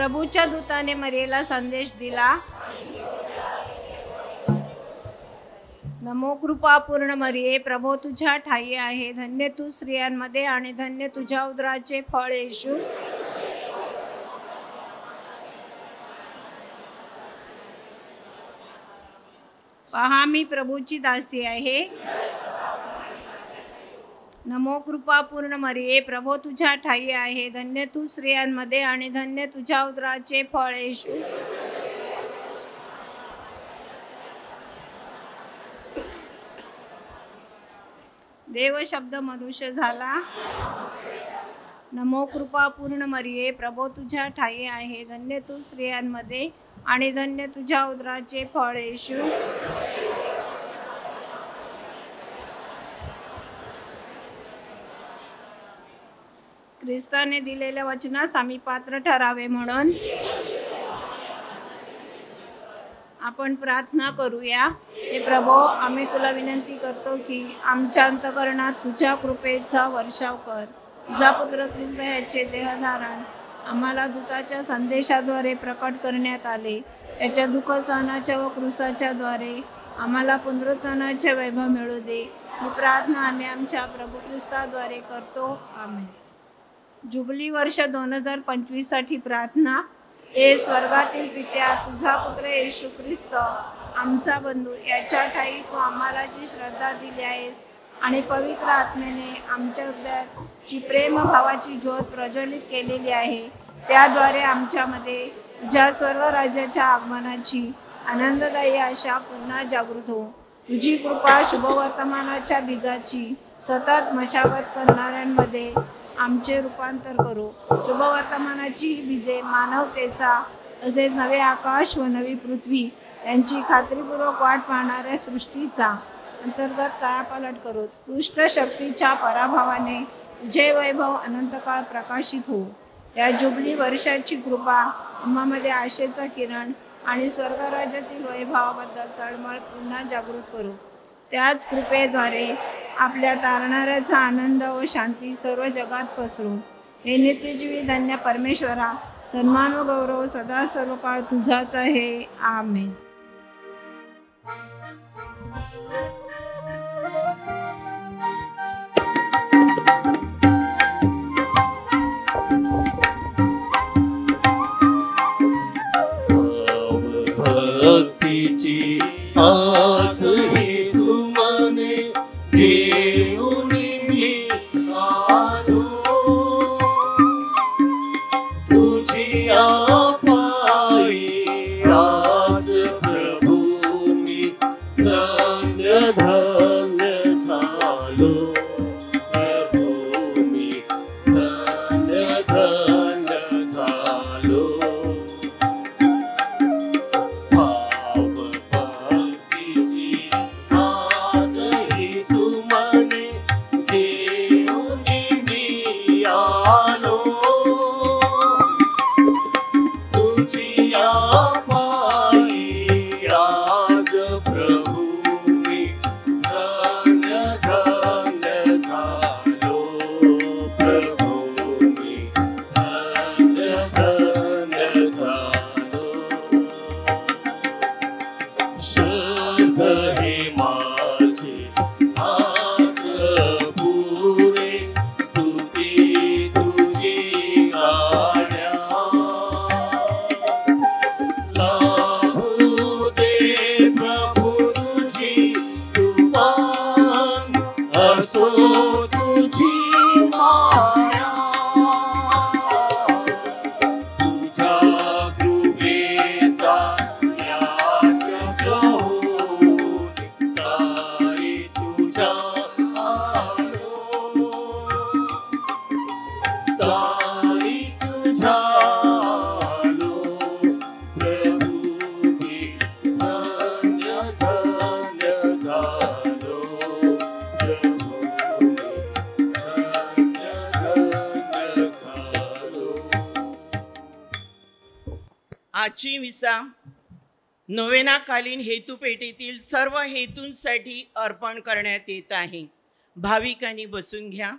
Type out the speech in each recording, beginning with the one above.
प्रभूच्या दूताने मरियेला संदेश दिला, नमो कृपा पूर्ण मरिये, प्रभू तुझ्या ठाई आहे, धन्य तू स्त्रियांमध्ये आणि धन्य तुझ्या उदराचे फळ येशू. पहा मी प्रभूची दासी आहे. नमो कृपा पूर्ण मरिये, प्रभू तुझ्या ठाई आहे, धन्य तू स्त्रियांमध्ये आणि धन्य तुझ्या उदराचे फळ येशू. देव शब्द मनुष्य झाला. नमो कृपा पूर्ण मरिये, प्रभू तुझ्या ठाई आहे, धन्य तू स्त्रियांमध्ये आणि धन्य तुझ्या उदराचे फळ येशू. ख्रिस्ताने दिलेल्या वचनास आम्ही पात्र ठरावे म्हणून आपण प्रार्थना करूया. हे प्रभो, आम्ही तुला विनंती करतो की आमच्या अंतःकरणात तुझ्या कृपेचा वर्षाव कर. तुझा पुत्र ख्रिस्त याचे देहधारण आम्हाला दूताच्या संदेशाद्वारे प्रकट करण्यात आले. त्याच्या दुःख सहनाच्या व क्रूसाच्या द्वारे आम्हाला पुनरुत्थानाचे वैभव मिळू दे. ही प्रार्थना आम्ही आमच्या प्रभू ख्रिस्ताद्वारे करतो. आमेन. जुबली वर्ष 2025 साठी प्रार्थना. हे स्वर्गातील पित्या, तुझा पुत्र येशू ख्रिस्त आमचा बंधू याच्या ठाई तू आम्हाला जी श्रद्धा दिली आहेस आणि पवित्र आत्म्याने आमच्या हृदयात जी प्रेम भावाची ज्योत प्रज्वलित केलेली आहे, त्याद्वारे आमच्यामध्ये तुझ्या स्वर्ग राज्याच्या आगमनाची आनंददायी आशा पुन्हा जागृत हो. तुझी कृपा शुभवर्तमानाच्या बीजाची सतत मशागत करणाऱ्यांमध्ये आमचे रूपांतर करो. शुभवर्तमानाची ही बीजे मानवतेचा तसेच नवे आकाश व नवी पृथ्वी यांची खात्रीपूर्वक वाट पाहणाऱ्या सृष्टीचा अंतर्गत कायापालट करो. दुष्ट शक्तीच्या पराभवाने तुझे वैभव अनंतकाळ प्रकाशित हो. या जुबली वर्षाची कृपा आम्हामध्ये आशेचा किरण आणि स्वर्गराज्यातील वैभवाबद्दल तळमळ पुन्हा जागृत करू. त्याच कृपेद्वारे आपल्या तारणाऱ्याचा आनंद व शांती सर्व जगात पसरू. हे नित्यजीवी धन्य परमेश्वरा, सन्मान व गौरव सदा सर्व काळ तुझाच आहे. आमेन. भक्तीची आज ही सुमने घेऊन मी आलो, तुझी पायी आज प्रभू मी धन्य धन्य झालो. प्रभू मी धन्य धन्य झालो. आजची मिसा नोवेनाकालीन हेतूपेटीतील सर्व हेतूंसाठी अर्पण करण्यात येत आहे. भाविकांनी बसून घ्या.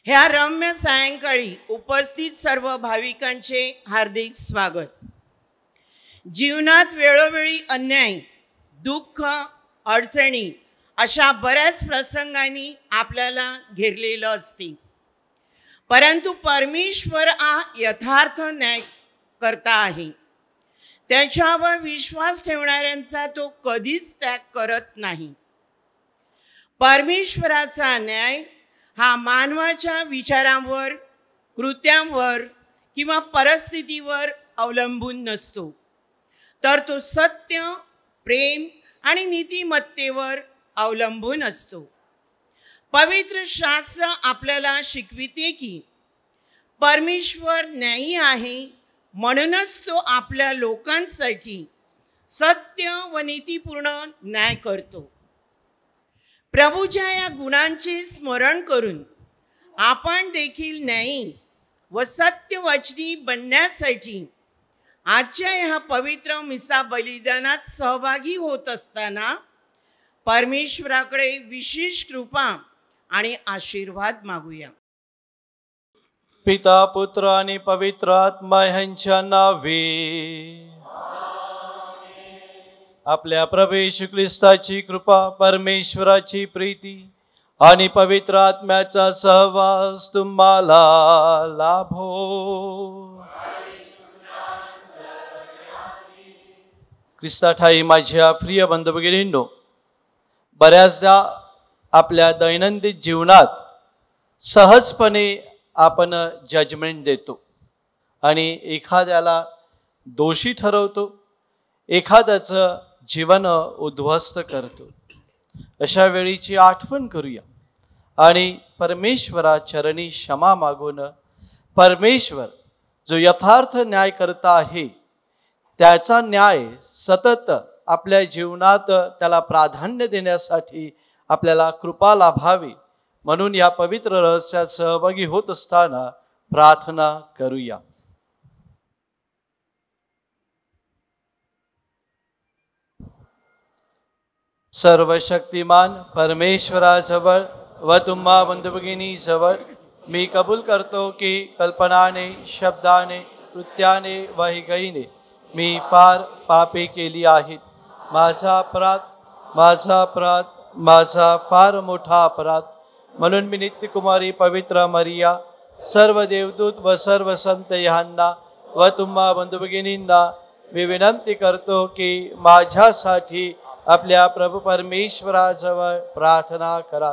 ह्या रम्य सायंकाळी उपस्थित सर्व भाविकांचे हार्दिक स्वागत. जीवनात वेळोवेळी अन्याय, दुःख, अडचणी अशा बऱ्याच प्रसंगांनी आपल्याला घेरलेलं असते. परंतु परमेश्वर हा यथार्थ न्याय करता आहे. त्याच्यावर विश्वास ठेवणाऱ्यांचा तो कधीच त्याग करत नाही. परमेश्वराचा न्याय हा मानवाच्या विचारांवर, कृत्यांवर किंवा परिस्थितीवर अवलंबून नसतो, तर तो सत्य, प्रेम आणि नीतिमत्तेवर अवलंबून असतो. पवित्र शास्त्र आपल्याला शिकविते की परमेश्वर न्यायी आहे, म्हणूनच तो आपल्या लोकांसाठी सत्य व नीतीपूर्ण न्याय करतो. प्रभूच्या या गुणांचे स्मरण करून आपण देखील न्यायी व सत्यवचनी बनण्यासाठी आजच्या ह्या पवित्र मिसा बलिदानात सहभागी होत असताना परमेश्वराकडे विशेष कृपा आणि आशीर्वाद मागूया. पिता, पुत्र आणि पवित्र आत्मा ह्यांच्या नावे. आपल्या प्रभू येशू ख्रिस्ताची कृपा, परमेश्वराची प्रीती आणि पवित्र आत्म्याचा सहवास तुम्हाला लाभो. ख्रिस्ता ठाई माझ्या प्रिय बंधू भगिनींनो, बऱ्याचदा आपल्या दैनंदिन जीवनात सहजपणे आपण जजमेंट देतो आणि एखाद्याला दोषी ठरवतो, एखाद्याचं जीवन उद्ध्वस्त करतो. अशा वेळीची आठवण करूया आणि परमेश्वरा चरणी क्षमा मागून परमेश्वर जो यथार्थ न्याय करता आहे त्याचा न्याय सतत आपल्या जीवनात त्याला प्राधान्य देण्यासाठी आपल्याला कृपा लाभावी म्हणून या पवित्र रहस्यात सहभागी होत असताना प्रार्थना करूया. सर्वशक्तिमान परमेश्वराजवळ व तुम्हा बंधू भगिनीजवळ मी कबूल करतो की कल्पनाने, शब्दाने, कृत्याने व हिगईने मी फार पापे केली आहेत. माझा फार मोठा अपराध. म्हणून मी नित्यकुमारी पवित्र मरिया, सर्व देवदूत व सर्व संत ह्यांना व तुम्हा बंधू भगिनींना मी विनंती करतो की माझ्यासाठी आपल्या प्रभू परमेश्वराजवळ प्रार्थना करा.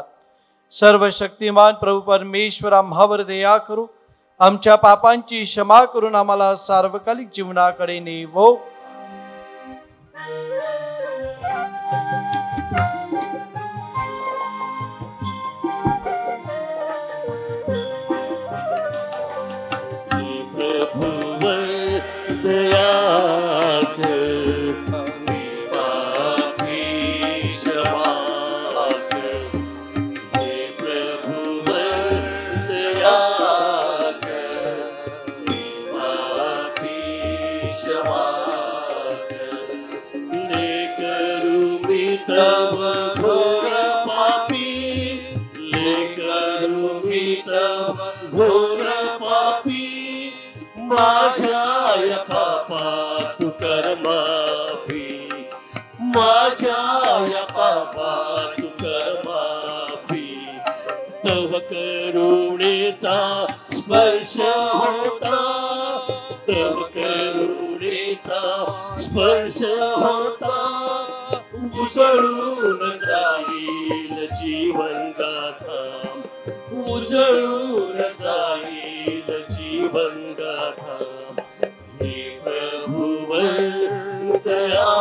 सर्व शक्तिमान प्रभू परमेश्वर आम्हावर दया करू, आमच्या पापांची क्षमा करून आम्हाला सार्वकालिक जीवनाकडे नेवो. माझ्या पापा तू कर माफी, माझ्या पापा तू कर माफी. तव करुणेचा स्पर्श होता, तव करुणेचा स्पर्श होता. उजळून जाईल जीवन गाथा, उजळून जाईल जीवन गाथा. हे प्रभुवर दया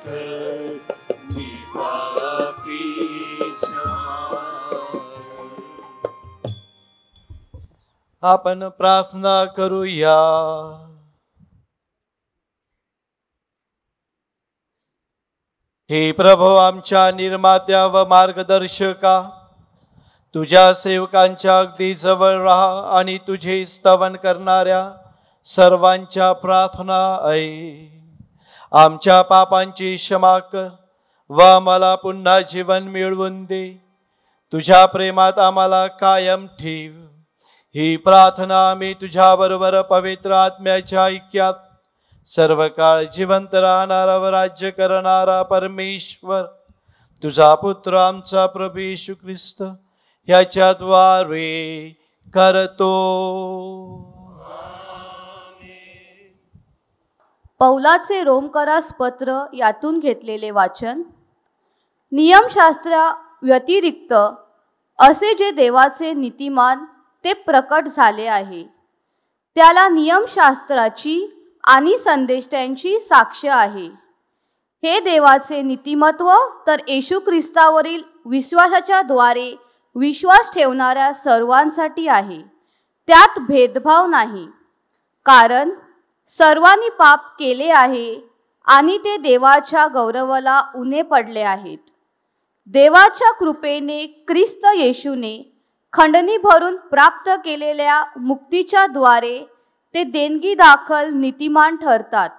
कर, मी पापी आपण प्रार्थना करूया. हे प्रभो, आमच्या निर्मात्या व मार्गदर्शका, तुझ्या सेवकांच्या अगदी जवळ राहा आणि तुझे स्तवन करणाऱ्या सर्वांच्या प्रार्थना ऐक. आमच्या पापांची क्षमा कर व आम्हाला पुन्हा जीवन मिळवून दे. तुझ्या प्रेमात आम्हाला कायम ठेव. ही प्रार्थना मी तुझ्या बरोबर पवित्र आत्म्याच्या ऐक्यात सर्व काळ जिवंत राहणारा व राज्य करणारा परमेश्वर तुझा पुत्र आमचा प्रभू येशू ख्रिस्त ह्याच्याद्वारे करतो. पौलाचे रोमकरास पत्र यातून घेतलेले वाचन. नियमशास्त्रा व्यतिरिक्त असे जे देवाचे नीतिमान ते प्रकट झाले आहे, त्याला नियमशास्त्राची आणि संदेष्टांची साक्ष आहे. हे देवाचे नीतिमत्व तर येशू ख्रिस्तावरील विश्वासाच्या द्वारे विश्वास ठेवणाऱ्या सर्वांसाठी आहे. त्यात भेदभाव नाही, कारण सर्वांनी पाप केले आहे आणि ते देवाच्या गौरवाला उणे पडले आहेत. देवाच्या कृपेने ख्रिस्त येशूने खंडणी भरून प्राप्त केलेल्या मुक्तीच्या द्वारे ते देणगी दाखल नीतिमान ठरतात.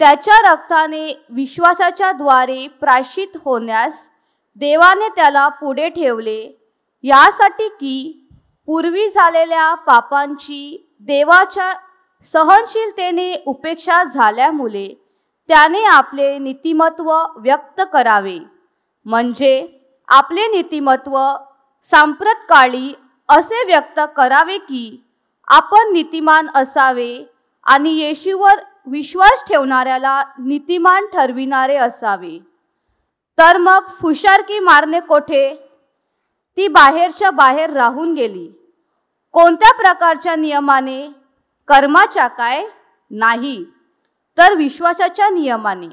त्याच्या रक्ताने विश्वासाच्या द्वारे प्रायश्चित होण्यास देवाने त्याला पुढे ठेवले, यासाठी की पूर्वी झालेल्या पापांची देवाच्या सहनशीलतेने उपेक्षा झाल्यामुळे त्याने आपले नीतिमत्व व्यक्त करावे. म्हणजे आपले नीतिमत्व सांप्रतकाळी असे व्यक्त करावे की आपण नीतिमान असावे आणि येशूवर विश्वास ठेवणाऱ्याला नीतिमान ठरविणारे असावे. तर मग फुशारकी मारणे कोठे? ती बाहेरच्या बाहेर राहून गेली. कोणत्या प्रकारच्या नियमाने? कर्माच्या काय? नाही, तर विश्वासाच्या नियमाने.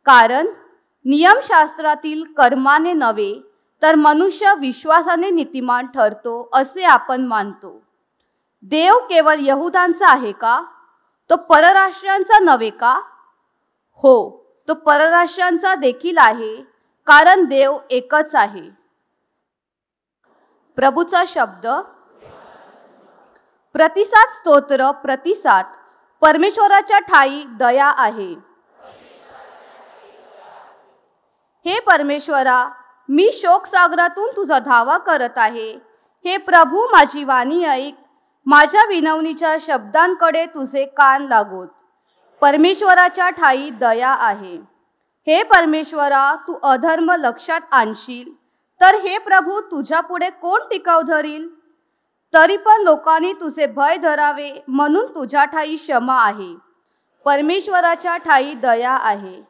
कारण नियमशास्त्रातील कर्माने नव्हे, तर मनुष्य विश्वासाने नीतिमान ठरतो असे आपण मानतो. देव केवळ यहुदांचा आहे का? तो परराष्ट्रांचा नव्हे का? हो, तो परराष्ट्रांचा देखील आहे, कारण देव एकच आहे. प्रभूचा शब्द. प्रतिसाद स्तोत्र. प्रतिसाद. परमेश्वराच्या ठाई दया आहे. हे परमेश्वरा, मी शोकसागरातून तुझा धावा करत आहे. हे प्रभू, माझी वाणी ऐक. माझ्या विनवणीच्या शब्दांकडे तुझे कान लागोत. परमेश्वराच्या ठाई दया आहे. हे परमेश्वरा, तू अधर्म लक्षात आणशील तर हे प्रभू, तुझ्या पुढे कोण टिकाव धरील? तरी पण लोकांनी तुझे भय धरावे, म्हणून तुझ्या ठाई क्षमा आहे. परमेश्वराच्या ठाई दया आहे.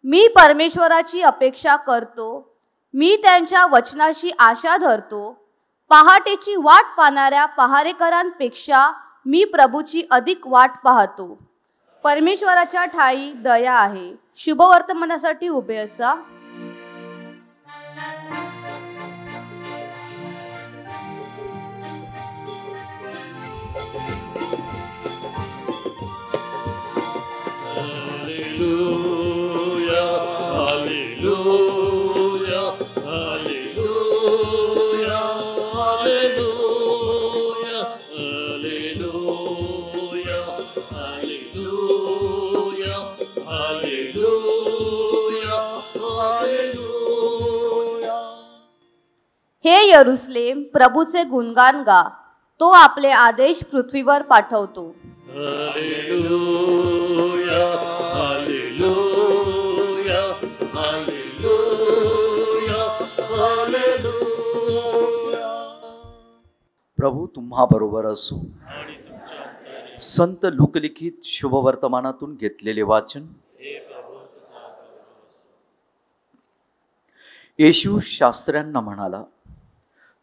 मी परमेश्वराची अपेक्षा करतो. मी त्यांच्या वचनाची आशा धरतो. पहाटेची वाट पाहणाऱ्या पहारेकरांपेक्षा मी प्रभूची अधिक वाट पाहतो. परमेश्वराच्या ठाई दया आहे. शुभवर्तमानासाठी उभे असा. हे यरूशलेम, प्रभूचे गुणगान गा. तो आपले आदेश पृथ्वीवर पाठवतो. Hallelujah, hallelujah, hallelujah, hallelujah. प्रभू तुम्हा बरोबर असो. संत लोकलिखित शुभवर्तमानातून घेतलेले वाचन. येशू शास्त्र्यांना म्हणाला,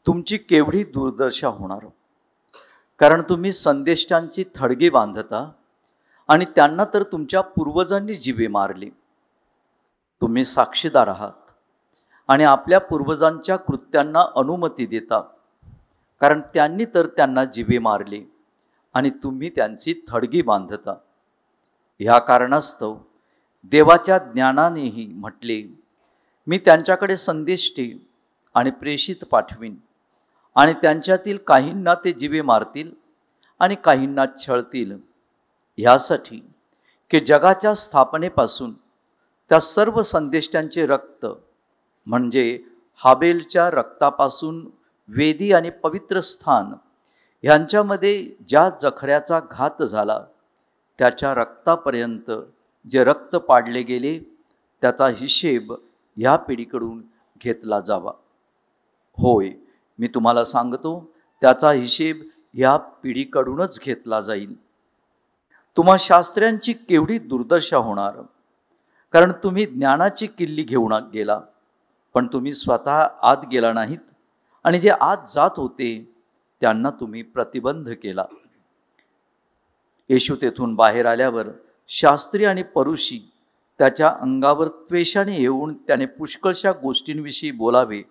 तुमची केवढी दुर्दशा होणार, कारण तुम्ही संदेष्टांची थडगी बांधता आणि त्यांना तर तुमच्या पूर्वजांनी जिवे मारली. तुम्ही साक्षीदार आहात आणि आपल्या पूर्वजांच्या कृत्यांना अनुमती देता, कारण त्यांनी तर त्यांना जिवे मारले आणि तुम्ही त्यांची थडगी बांधता. ह्या कारणास्तव देवाच्या ज्ञानानेही म्हटले, मी त्यांच्याकडे संदेष्टे आणि प्रेषित पाठवीन आणि त्यांच्यातील काहींना ते जिवे मारतील आणि काहींना छळतील, ह्यासाठी की जगाच्या स्थापनेपासून त्या सर्व संदेष्टांचे रक्त म्हणजे हाबेलच्या रक्तापासून वेदी आणि पवित्र स्थान ह्यांच्यामध्ये ज्या जखऱ्याचा घात झाला त्याच्या रक्तापर्यंत जे रक्त पाडले गेले त्याचा हिशेब ह्या पिढीकडून घेतला जावा. होय, मी तुम्हाला सांगतो त्याचा हिशेब ह्या पिढीकडूनच घेतला जाईल. तुम्हा शास्त्र्यांची केवढी दुर्दशा होणार, कारण तुम्ही ज्ञानाची किल्ली घेऊन गेला, पण तुम्ही स्वतः आत गेला नाहीत आणि जे आत जात होते त्यांना तुम्ही प्रतिबंध केला. येशू तेथून बाहेर आल्यावर शास्त्री आणि परुषी त्याच्या अंगावर त्वेषाने येऊन त्याने पुष्कळशा गोष्टींविषयी बोलावे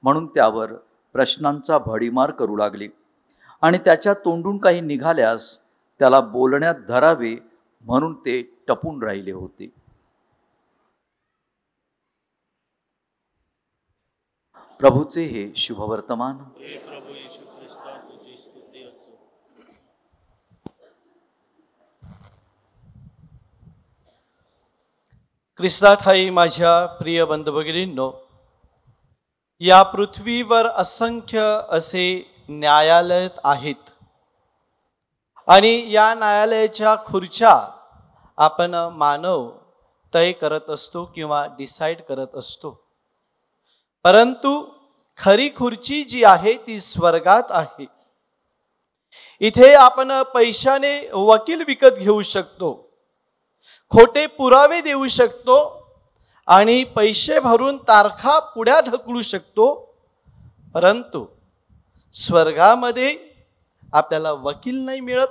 म्हणून त्यावर प्रश्नांचा भडीमार करू लागले आणि त्याच्या तोंडून काही निघाल्यास त्याला बोलण्यात धरावे म्हणून ते टपून राहिले होते. प्रभूचे हे शुभवर्तमान. हे प्रभू येशू ख्रिस्ता, तुझी स्तुती असो. ख्रिस्ताठाई माझ्या प्रिय बंधू भगिनींनो, या पृथ्वीवर असंख्य असे न्यायालय आहेत आणि या न्यायालयाच्या खुर्च्या आपण मानव तय करत असतो किंवा डिसाईड करत असतो, परंतु खरी खुर्ची जी आहे ती स्वर्गात आहे. इथे आपण पैशाने वकील विकत घेऊ शकतो, खोटे पुरावे देऊ शकतो आणि पैसे भरून तारखा पुढे ढकलू शकतो, परंतु स्वर्गामध्ये आपल्याला वकील नाही मिळत.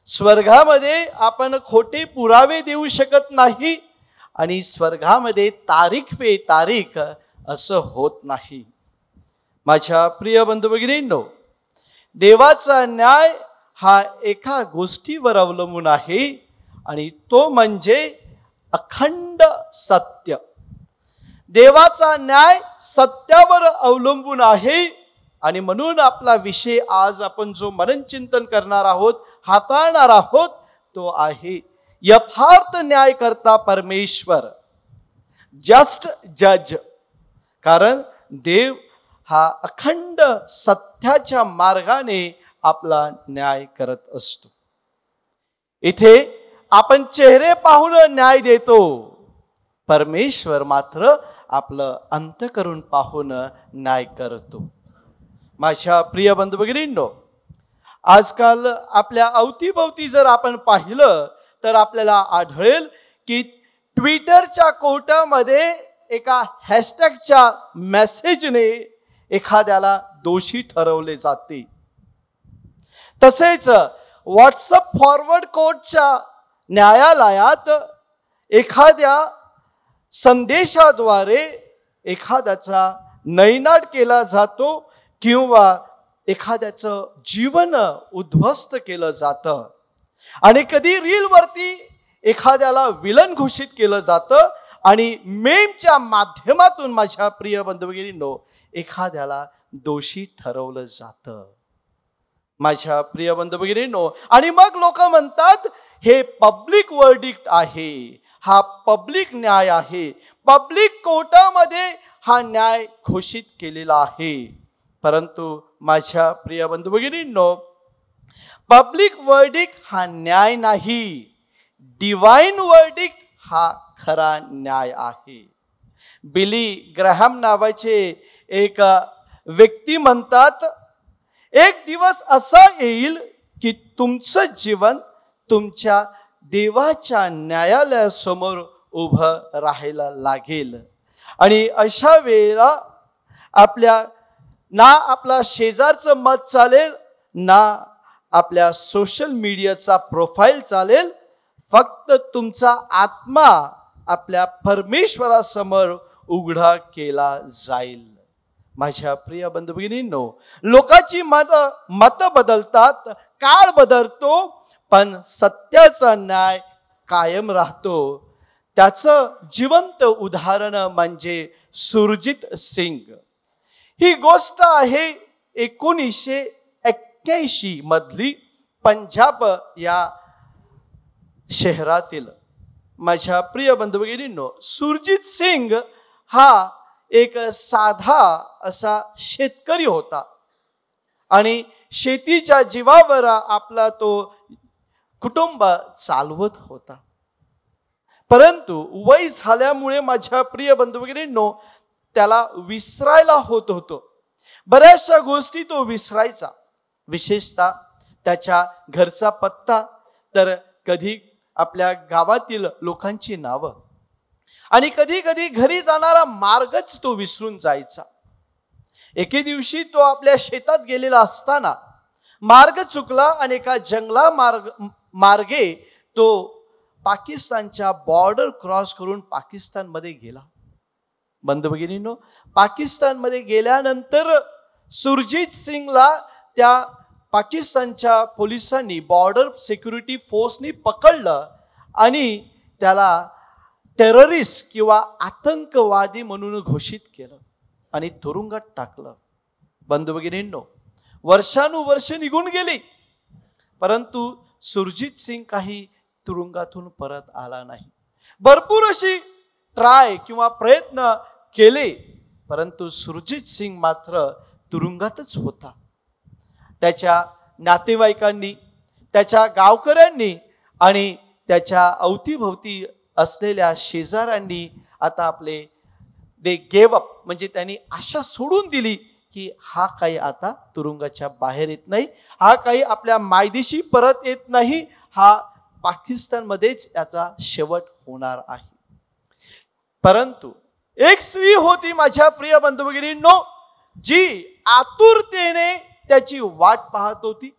स्वर्गामध्ये आपण खोटे पुरावे देऊ शकत नाही आणि स्वर्गामध्ये तारीख पे तारीख असं होत नाही. माझ्या प्रिय बंधू भगिनींनो, देवाचा न्याय हा एका गोष्टीवर अवलंबून आहे आणि तो म्हणजे अखंड सत्य. देवाचा न्याय सत्यावर अवलंबून आहे आणि म्हणून आपला विषय आज आपण जो मनन चिंतन करणार आहोत, हाताळणार आहोत, तो आहे यथार्थ न्यायकर्ता परमेश्वर, जस्ट जज. कारण देव हा अखंड सत्याच्या मार्गाने आपला न्याय करत असतो. इथे आपण चेहरे पाहून न्याय देतो, परमेश्वर मात्र आपलं अंतःकरण पाहून न्याय करतो. माझ्या प्रिय बंधू भगिनींनो, आजकाल आपल्या अवतीभोवती जर आपण पाहिलं तर आपल्याला आढळेल की ट्विटरच्या कोर्टामध्ये एका हॅशटॅगच्या मेसेजने एखाद्याला दोषी ठरवले जाते. तसेच व्हॉट्सअप फॉरवर्ड कोर्टच्या न्यायालयात एखाद्या संदेशाद्वारे एखाद्याचा नैनाट केला जातो किंवा एखाद्याचं जीवन उद्ध्वस्त केलं जातं आणि कधी रीलवरती एखाद्याला विलन घोषित केलं जातं आणि मेमच्या माध्यमातून माझ्या प्रिय बंधू भगिनींनो एखाद्याला दोषी ठरवलं जातं. माझ्या प्रिय बंधू भगिनींनो, आणि मग लोक म्हणतात हे पब्लिक वर्डिक्ट आहे, हा पब्लिक न्याय आहे, पब्लिक कोर्टामध्ये हा न्याय घोषित केलेला आहे. परंतु माझ्या प्रिय बंधू भगिनींनो, पब्लिक वर्डिक्ट हा न्याय नाही, डिवाइन वर्डिक्ट हा खरा न्याय आहे. बिली ग्रॅहम नावाचे एक व्यक्ती म्हणतात, एक दिवस असा येईल की तुमचं जीवन तुमच्या देवाच्या न्यायालयासमोर उभं राहायला लागेल आणि अशा वेळेला ना आपला शेजारचं मत चालेल, ना आपल्या सोशल मीडियाचा प्रोफाईल चालेल, फक्त तुमचा आत्मा आपल्या परमेश्वरासमोर उघडा केला जाईल. माझ्या प्रिय बंधू भगिनींनो, लोकांची मत बदलतात, काळ बदलतो, पण सत्याचा न्याय कायम राहतो. त्याचं जिवंत उदाहरण म्हणजे सुरजीत सिंग. ही गोष्ट आहे 1981 मधली पंजाब या शहरातील. माझ्या प्रिय बंधू भगिनींनो, सुरजीत सिंग हा एक साधा असा शेतकरी होता आणि शेतीच्या जीवावर आपला तो कुटुंब चालवत होता. परंतु वय झाल्यामुळे माझ्या प्रिय बंधू भगिनींनो, त्याला विसरायला होत होतं. बऱ्याचशा गोष्टी तो विसरायचा, विशेषतः त्याच्या घरचा पत्ता, तर कधी आपल्या गावातील लोकांची नावं, आणि कधी कधी घरी जाणारा मार्गच तो विसरून जायचा. एके दिवशी तो आपल्या शेतात गेलेला असताना मार्ग चुकला आणि एका जंगला मार्गे तो पाकिस्तानच्या बॉर्डर क्रॉस करून पाकिस्तानमध्ये गेला. बंधू भगिनींनो, पाकिस्तानमध्ये गेल्यानंतर सुरजीत सिंगला त्या पाकिस्तानच्या पोलिसांनी, बॉर्डर सिक्युरिटी फोर्सनी पकडलं आणि त्याला टेररिस्ट किंवा आतंकवादी म्हणून घोषित केलं आणि तुरुंगात टाकलं. बंधू भगिनींनो, वर्षानुवर्ष निघून गेली, परंतु सुरजीत सिंग काही तुरुंगातून परत आला नाही. भरपूर अशी ट्राय किंवा प्रयत्न केले, परंतु सुरजीत सिंग मात्र तुरुंगातच होता. त्याच्या नातेवाईकांनी, त्याच्या गावकऱ्यांनी आणि त्याच्या अवतीभोवती असलेल्या शेजाऱ्यांनी आता आपले दे गेव अप, म्हणजे त्यांनी आशा सोडून दिली की हा काही आता तुरुंगाच्या बाहेर येत नाही, हा काही आपल्या मायदेशी परत येत नाही, हा पाकिस्तानमध्येच याचा शेवट होणार आहे. परंतु एक स्त्री होती माझ्या प्रिय बंधू भगिनींनो, जी आतुरतेने त्याची वाट पाहत होती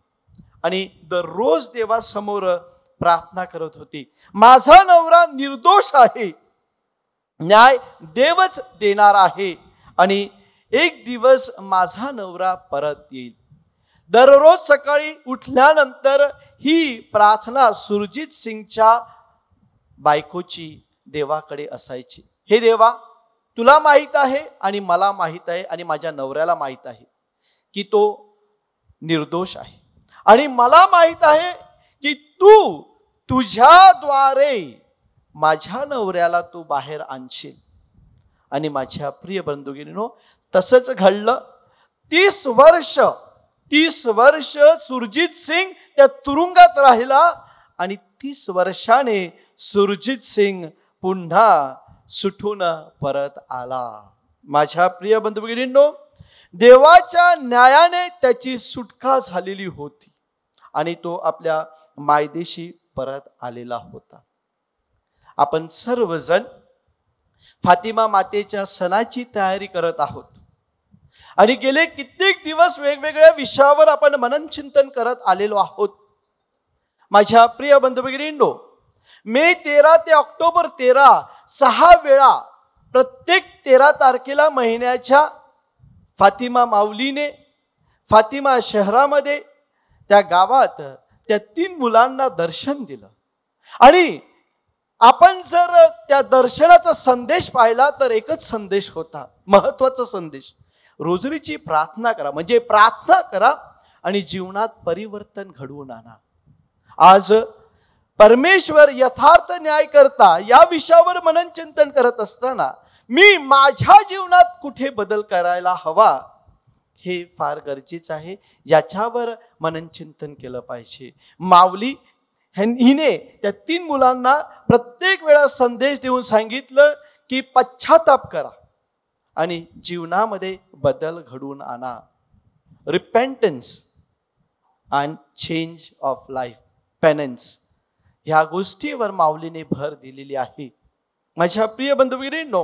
आणि दररोज देवासमोर प्रार्थना करत होती. माझा नवरा निर्दोष आहे, न्याय देवच देणार आहे आणि एक दिवस माझा नवरा परत येईल. दररोज सकाळी उठल्यानंतर ही प्रार्थना सुरजीत सिंगच्या बायकोची देवाकडे असायची. हे देवा, तुला माहित आहे आणि मला माहित आहे आणि माझ्या नवऱ्याला माहित आहे की तो निर्दोष आहे, आणि मला माहित आहे की तू तुझ्याद्वारे माझ्या नवऱ्याला तू बाहेर आणशील. आणि माझ्या प्रिय बंधुगिनीनो, तसंच घडलं. 30 वर्ष सुरजीत सिंग त्या तुरुंगात राहिला आणि 30 वर्षाने सुरजीत सिंग पुन्हा सुटून परत आला. माझ्या प्रिय बंधू भगिनींनो, देवाच्या न्यायाने त्याची सुटका झालेली होती आणि तो आपल्या मायदेशी परत आलेला होता. आपण सर्वजण फातिमा मातेच्या सणाची तयारी करत आहोत आणि गेले कित्येक दिवस वेगवेगळ्या विषयावर आपण मनन चिंतन करत आलेलो आहोत. माझ्या प्रिय बंधू भगिनींनो, मे 13 ते ऑक्टोबर 13 6 वेळा प्रत्येक 13 तारखेला महिन्याच्या फातिमा माऊलीने फातिमा शहरामध्ये त्या गावात त्या 3 मुलांना दर्शन दिलं. आणि आपण जर त्या दर्शनाचा संदेश पाहिला तर एकच संदेश होता, महत्वाचा संदेश, रोजरीची प्रार्थना करा. म्हणजे प्रार्थना करा आणि जीवनात परिवर्तन घडवून आणा. आज परमेश्वर यथार्थ न्याय करता या विषयावर मनन चिंतन करत असताना मी माझ्या जीवनात कुठे बदल करायला हवा हे फार गरजेचं आहे, याच्यावर मनन चिंतन केलं पाहिजे. माऊली हिने त्या 3 मुलांना प्रत्येक वेळा संदेश देऊन सांगितलं की पश्चाताप करा आणि जीवनामध्ये बदल घडवून आणा. रिपेंटन्स अँड चेंज ऑफ लाईफ, पेनन्स, ह्या गोष्टीवर माऊलीने भर दिलेली आहे. माझ्या प्रिय बंधू भगिनींनो,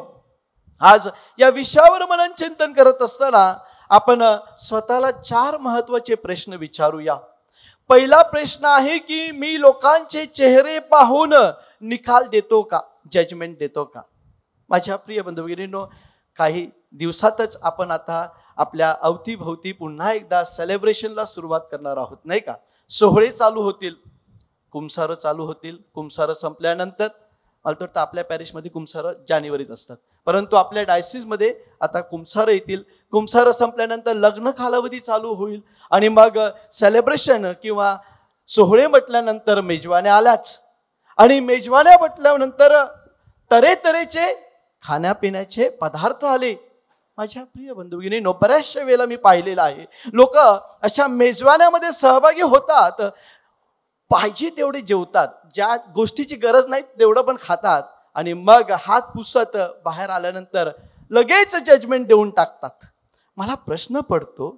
आज या विषयावर मनन चिंतन करत असताना आपण स्वतःला 4 महत्वाचे प्रश्न विचारूया. पहिला प्रश्न आहे की मी लोकांचे चेहरे पाहून निकाल देतो का, जजमेंट देतो का? माझ्या प्रिय बंधू भगिनींनो, काही दिवसातच आपण आता आपल्या अवतीभोवती पुन्हा एकदा सेलिब्रेशनला सुरुवात करणार आहोत, नाही का? सोहळे चालू होतील, कुमसारं चालू होतील. कुमसारं संपल्यानंतर मला तर वाटतं आपल्या पॅरिशमध्ये कुमसारं जानेवारीत असतात, परंतु आपल्या डायसिसमध्ये आता कुमसारं येतील. कुमसारं संपल्यानंतर लग्न कालावधी चालू होईल आणि मग सेलिब्रेशन किंवा सोहळे म्हटल्यानंतर मेजवान्या आल्याच, आणि मेजवान्या म्हटल्यानंतर तऱ्हेतऱ्हेचे खाण्यापिण्याचे पदार्थ आले. माझ्या प्रिय बंधू भगिनींनो, बऱ्याचशा वेळेला मी पाहिलेलं आहे, लोक अशा मेजवान्यामध्ये सहभागी होतात, पाहिजे तेवढे जेवतात, ज्या गोष्टीची गरज नाही तेवढं पण खातात, आणि मग हात पुसत बाहेर आल्यानंतर लगेच जजमेंट देऊन टाकतात. मला प्रश्न पडतो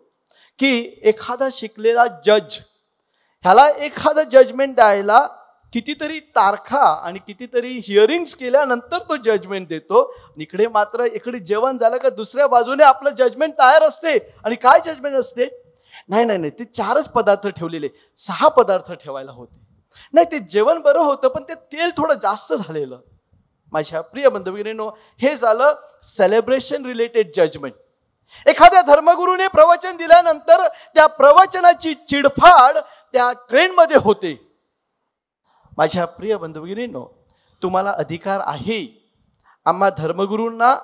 की एखादा शिकलेला जज, ह्याला एखादा जजमेंट द्यायला कितीतरी तारखा आणि कितीतरी हिअरिंग्स केल्यानंतर तो जजमेंट देतो. इकडे मात्र इकडे जेवण झालं का दुसऱ्या बाजूने आपलं जजमेंट तयार असते. आणि काय जजमेंट असते? नाही नाही नाही, ते 4च पदार्थ ठेवलेले, 6 पदार्थ ठेवायला होते. नाही, ते जेवण बरं होतं पण ते तेल थोडं जास्त झालेलं. माझ्या प्रिय बंधू भगिनींनो, हे झालं सेलिब्रेशन रिलेटेड जजमेंट. एखाद्या धर्मगुरूने प्रवचन दिल्यानंतर त्या प्रवचनाची चिडफाड त्या ट्रेनमध्ये होते. माझ्या प्रिय बंधू भगिनींनो, तुम्हाला अधिकार आहे आम्हा धर्मगुरूंना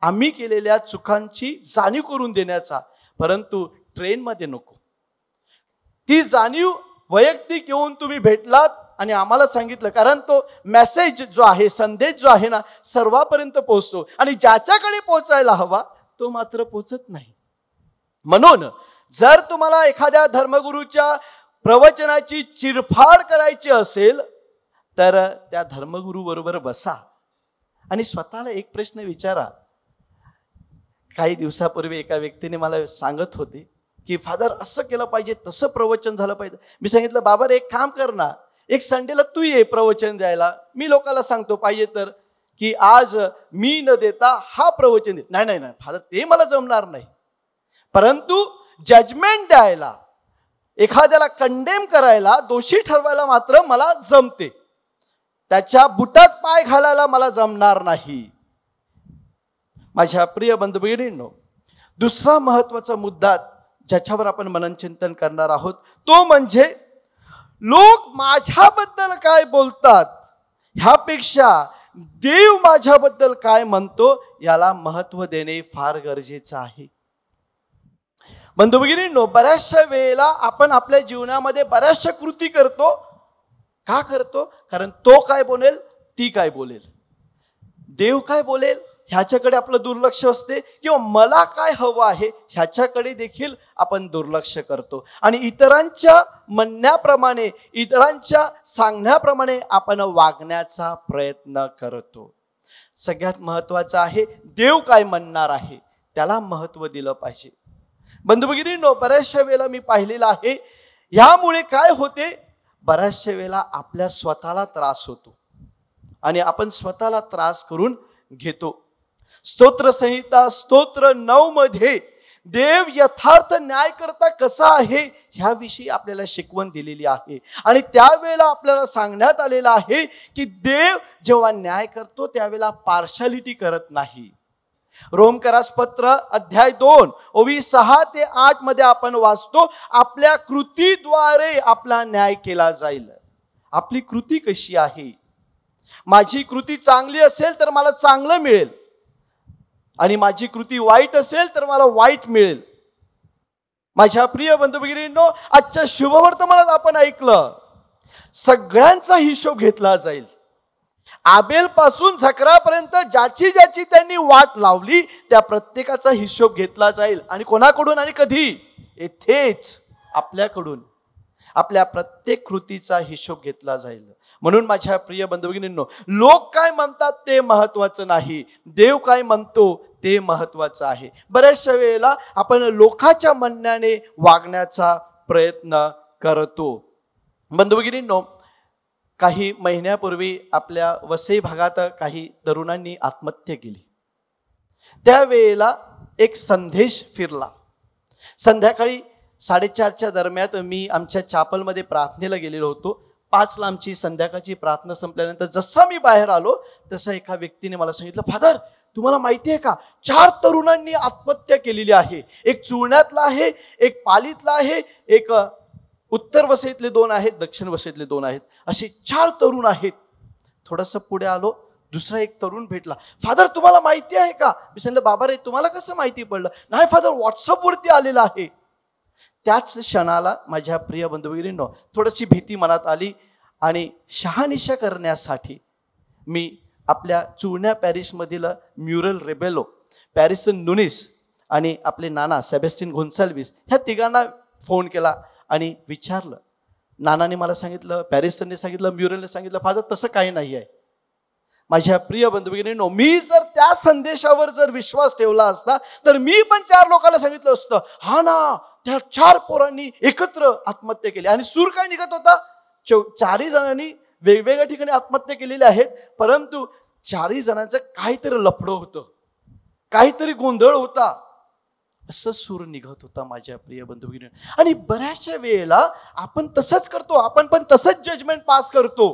आम्ही केलेल्या चुकांची जाणीव करून देण्याचा, परंतु ट्रेनमध्ये नको. ती जाणीव वैयक्तिक येऊन तुम्ही भेटलात आणि आम्हाला सांगितलं, कारण तो मेसेज जो आहे, संदेश जो आहे ना, सर्वांपर्यंत पोहोचतो आणि ज्याच्याकडे पोहोचायला हवा तो मात्र पोहोचत नाही. म्हणून जर तुम्हाला एखाद्या धर्मगुरूच्या प्रवचनाची चिरफाड करायची असेल तर त्या धर्मगुरू बरोबर बसा आणि स्वतःला एक प्रश्न विचारा. काही दिवसापूर्वी एका व्यक्तीने मला सांगत होते की फादर असं केलं पाहिजे, तसं प्रवचन झालं पाहिजे. मी सांगितलं, बाबा एक काम कर ना, एक संडेला तू ये प्रवचन द्यायला, मी लोकांना सांगतो पाहिजे तर की आज मी न देता हा प्रवचन दे. नाही नाही नाही फादर, ते मला जमणार नाही. परंतु जजमेंट द्यायला, एखाद्याला कंडेम करायला, दोषी ठरवायला मात्र मला जमते. त्याच्या बुटात पाय घालायला मला जमणार नाही. माझ्या प्रिय बंधू भगिनींनो, दुसरा महत्वाचा मुद्दा ज्याच्यावर आपण मननचिंतन करणार आहोत तो म्हणजे लोक माझ्याबद्दल काय बोलतात ह्यापेक्षा देव माझ्याबद्दल काय म्हणतो याला महत्व देणे फार गरजेचं आहे. बंधू भगिनींनो, बऱ्याचशा वेळेला आपण आपल्या जीवनामध्ये बऱ्याचशा कृती करतो. का करतो? कारण तो काय बोलेल, ती काय बोलेल, देव काय बोलेल ह्याच्याकडे आपलं दुर्लक्ष असते, किंवा मला काय हवं आहे ह्याच्याकडे देखील आपण दुर्लक्ष करतो. आणि इतरांच्या म्हणण्याप्रमाणे, इतरांच्या सांगण्याप्रमाणे आपण वागण्याचा प्रयत्न करतो. सगळ्यात महत्वाचं आहे देव काय म्हणणार आहे त्याला महत्व दिलं पाहिजे. बंधू भगिनींनो, बऱ्याचशा वेळेला मी पाहिलेलं आहे, ह्यामुळे काय होते, बऱ्याचशा वेळेला आपल्या स्वतःला त्रास होतो आणि आपण स्वतःला त्रास करून घेतो. स्तोत्र संहिता स्तोत्र 9 मध्ये देव यथार्थ न्याय करता कसा आहे ह्याविषयी आपल्याला शिकवण दिलेली आहे. आणि त्यावेळेला आपल्याला सांगण्यात आलेलं आहे की देव जेव्हा न्याय करतो त्यावेळेला पार्शालिटी करत नाही. रोमकरास पत्र अध्याय 2 ओवी 6 ते 8 मध्ये आपण वाचतो, आपल्या कृतीद्वारे आपला न्याय केला जाईल. आपली कृती कशी आहे? माझी कृती चांगली असेल तर मला चांगलं मिळेल आणि माझी कृती वाईट असेल तर मला वाईट मिळेल. माझ्या प्रिय बंधू भगिनींनो, आजच्या शुभवर्तमानात आपण ऐकलं, सगळ्यांचा हिशोब घेतला जाईल. आबेल पासून झकरापर्यंत ज्याची ज्याची त्यांनी वाट लावली त्या प्रत्येकाचा हिशोब घेतला जाईल. आणि कोणाकडून आणि कधी? येथेच आपल्याकडून. आपल्या प्रत्येक कृतीचा हिशोब घेतला जाईल. म्हणून माझ्या प्रिय बंधू भगिनींनो, लोक काय म्हणतात ते महत्वाचं नाही, देव काय म्हणतो ते महत्वाचं आहे. बऱ्याचशा वेळेला आपण लोकांच्या म्हणण्याने वागण्याचा प्रयत्न करतो. बंधू भगिनींनो, काही महिन्यापूर्वी आपल्या वसई भागात काही तरुणांनी आत्महत्या केली. त्यावेळेला एक संदेश फिरला. संध्याकाळी 4:30च्या दरम्यान मी आमच्या चॅपलमध्ये प्रार्थनेला गेलेलो होतो. 5ला आमची संध्याकाळची प्रार्थना संपल्यानंतर जसा मी बाहेर आलो तसा एका व्यक्तीने मला सांगितलं, फादर तुम्हाला माहिती आहे का, 4 तरुणांनी आत्महत्या केलेली आहे. एक चुरण्यातला आहे, एक पालीतला आहे, एक उत्तर वसईतले 2 आहेत, दक्षिण वसईतले 2 आहेत, असे 4 तरुण आहेत. थोडंसं पुढे आलो, दुसरा एक तरुण भेटला. फादर तुम्हाला माहिती आहे का? मी सांगितलं, बाबा रे तुम्हाला कसं माहिती पडलं? नाही फादर, व्हॉट्सअपवरती आलेलं आहे. त्याच क्षणाला माझ्या प्रिय बंधू भगिनींनो थोडीशी भीती मनात आली आणि शहानिशा करण्यासाठी मी आपल्या चुरण्या पॅरिसमधील म्युरल रेबेलो, पॅरिसन नुनिस आणि आपले नाना सेबॅस्टिन गोन्साल्विस ह्या तिघांना फोन केला आणि विचारलं. नानाने मला सांगितलं, पॅरिसने सांगितलं, म्युरलने सांगितलं, फादर तसं काही नाही आहे. माझ्या प्रिय बंधुभगिनींनो, मी जर त्या संदेशावर जर विश्वास ठेवला असता तर मी पण 4 लोकांना सांगितलं असतं, हा ना त्या 4 पोरांनी एकत्र आत्महत्या केली. आणि सूर काय निघत होता, 4ही जणांनी वेगवेगळ्या ठिकाणी आत्महत्या केलेल्या आहेत, परंतु 4ही जणांचं काहीतरी लफडं होतं, काहीतरी गोंधळ होता, असं सूर निघत होता माझ्या प्रिय बंधुभगिनी. आणि बऱ्याचशा वेळेला आपण तसंच करतो, आपण पण तसंच जजमेंट पास करतो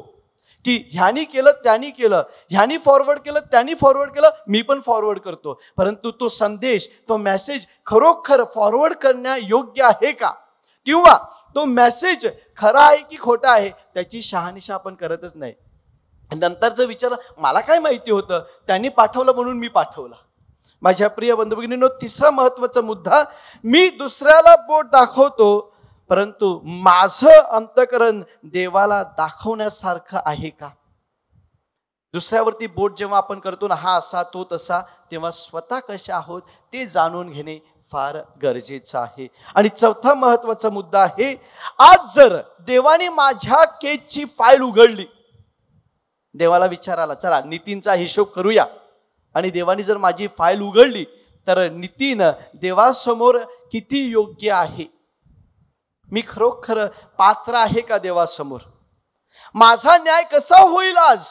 की ह्यानी केलं त्यांनी केलं, ह्यानी फॉरवर्ड केलं त्यांनी फॉरवर्ड केलं, मी पण फॉरवर्ड करतो. परंतु तो संदेश, तो मेसेज खरोखर फॉरवर्ड करण्यायोग्य आहे का, किंवा तो मेसेज खरा आहे की खोटा आहे, त्याची शहानिशा आपण करतच नाही. नंतर जर विचारलं, मला काय माहिती होतं, त्यांनी पाठवलं म्हणून मी पाठवलं. माझ्या प्रिय बंधुभगिनींनो, तिसरा महत्वाचा मुद्दा, मी दुसऱ्याला बोट दाखवतो परंतु माझं अंतःकरण देवाला दाखवण्यासारखं आहे का. दुसऱ्यावरती बोट जेव्हा आपण करतो ना, हा असा तो तसा, तेव्हा स्वतः कसे आहोत ते जाणून घेणे फार गरजेचं आहे. आणि चौथा महत्वाचा मुद्दा आहे, आज जर देवाने माझ्या केसची फाईल उघडली, देवाला विचाराला चला नितीनचा हिशोब करूया, आणि देवाने जर माझी फाईल उघडली तर नितीन देवासमोर किती योग्य आहे, मी खरोखर पात्र आहे का देवासमोर, माझा न्याय कसा होईल आज,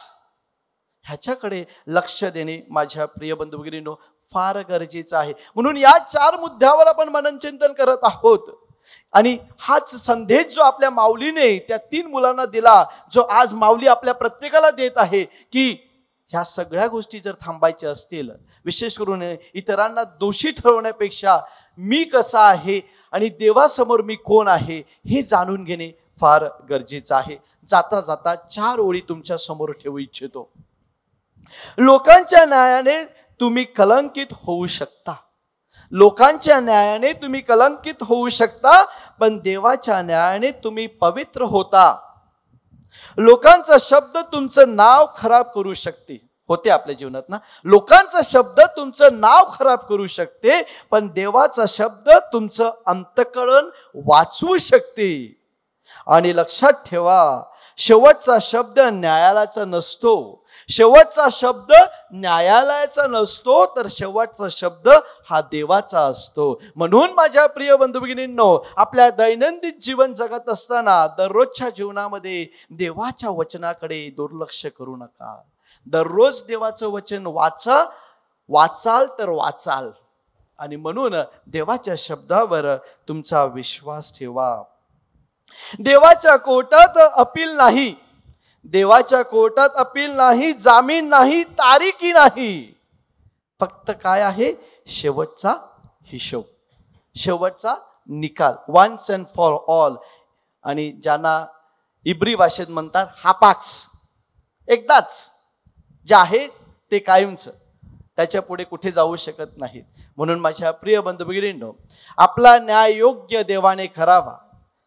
ह्याच्याकडे लक्ष देणे माझ्या प्रिय बंधू भगिनींनो फार गरजेचं आहे. म्हणून या 4 मुद्द्यावर आपण मननचिंतन करत आहोत. आणि हाच संदेश जो आपल्या माऊलीने त्या 3 मुलांना दिला, जो आज माऊली आपल्या प्रत्येकाला देत आहे, की ह्या सगळ्या गोष्टी जर थांबायच्या असतील, विशेष करून इतरांना दोषी ठरवण्यापेक्षा मी कसा आहे आणि देवासमोर मी कोण आहे हे जाणून घेणे फार गरजेचं आहे. जाता जाता 4 ओळी तुमच्या समोर ठेवू इच्छितो. लोकांच्या न्यायाने तुम्ही कलंकित होऊ शकता, लोकांच्या न्यायाने तुम्ही कलंकित होऊ शकता, पण देवाच्या न्यायाने तुम्ही पवित्र होता. लोकांचा शब्द तुमचं नाव खराब करू शकते, होते आपल्या जीवनात ना, लोकांचा शब्द तुमचं नाव खराब करू शकते, पण देवाचा शब्द तुमचं अंतःकरण वाचवू शकते. आणि लक्षात ठेवा, शेवटचा शब्द न्यायालयाचा नसतो, शेवटचा शब्द न्यायालयाचा नसतो, तर शेवटचा शब्द हा देवाचा असतो. म्हणून माझ्या प्रिय बंधू भगिनींनो, आपल्या दैनंदिन जीवन जगत असताना दररोजच्या जीवनामध्ये देवाच्या वचनाकडे दुर्लक्ष करू नका. दररोज देवाचं वचन वाचाल तर वाचाल, आणि म्हणून देवाच्या शब्दावर तुमचा विश्वास ठेवा. देवाच्या कोर्टात अपील नाही, देवाच्या कोर्टात अपील नाही, जामीन नाही, तारीखी नाही, फक्त काय आहे, शेवटचा हिशोब, शेवटचा निकाल, वन्स अँड फॉर ऑल. आणि ज्यांना इब्री भाषेत म्हणतात हापाक्स, एकदाच जे आहे ते कायमचं, त्याच्या पुढे कुठे जाऊ शकत नाहीत. म्हणून माझ्या प्रिय बंधू भगिनींनो, आपला न्याय योग्य देवाने करावा,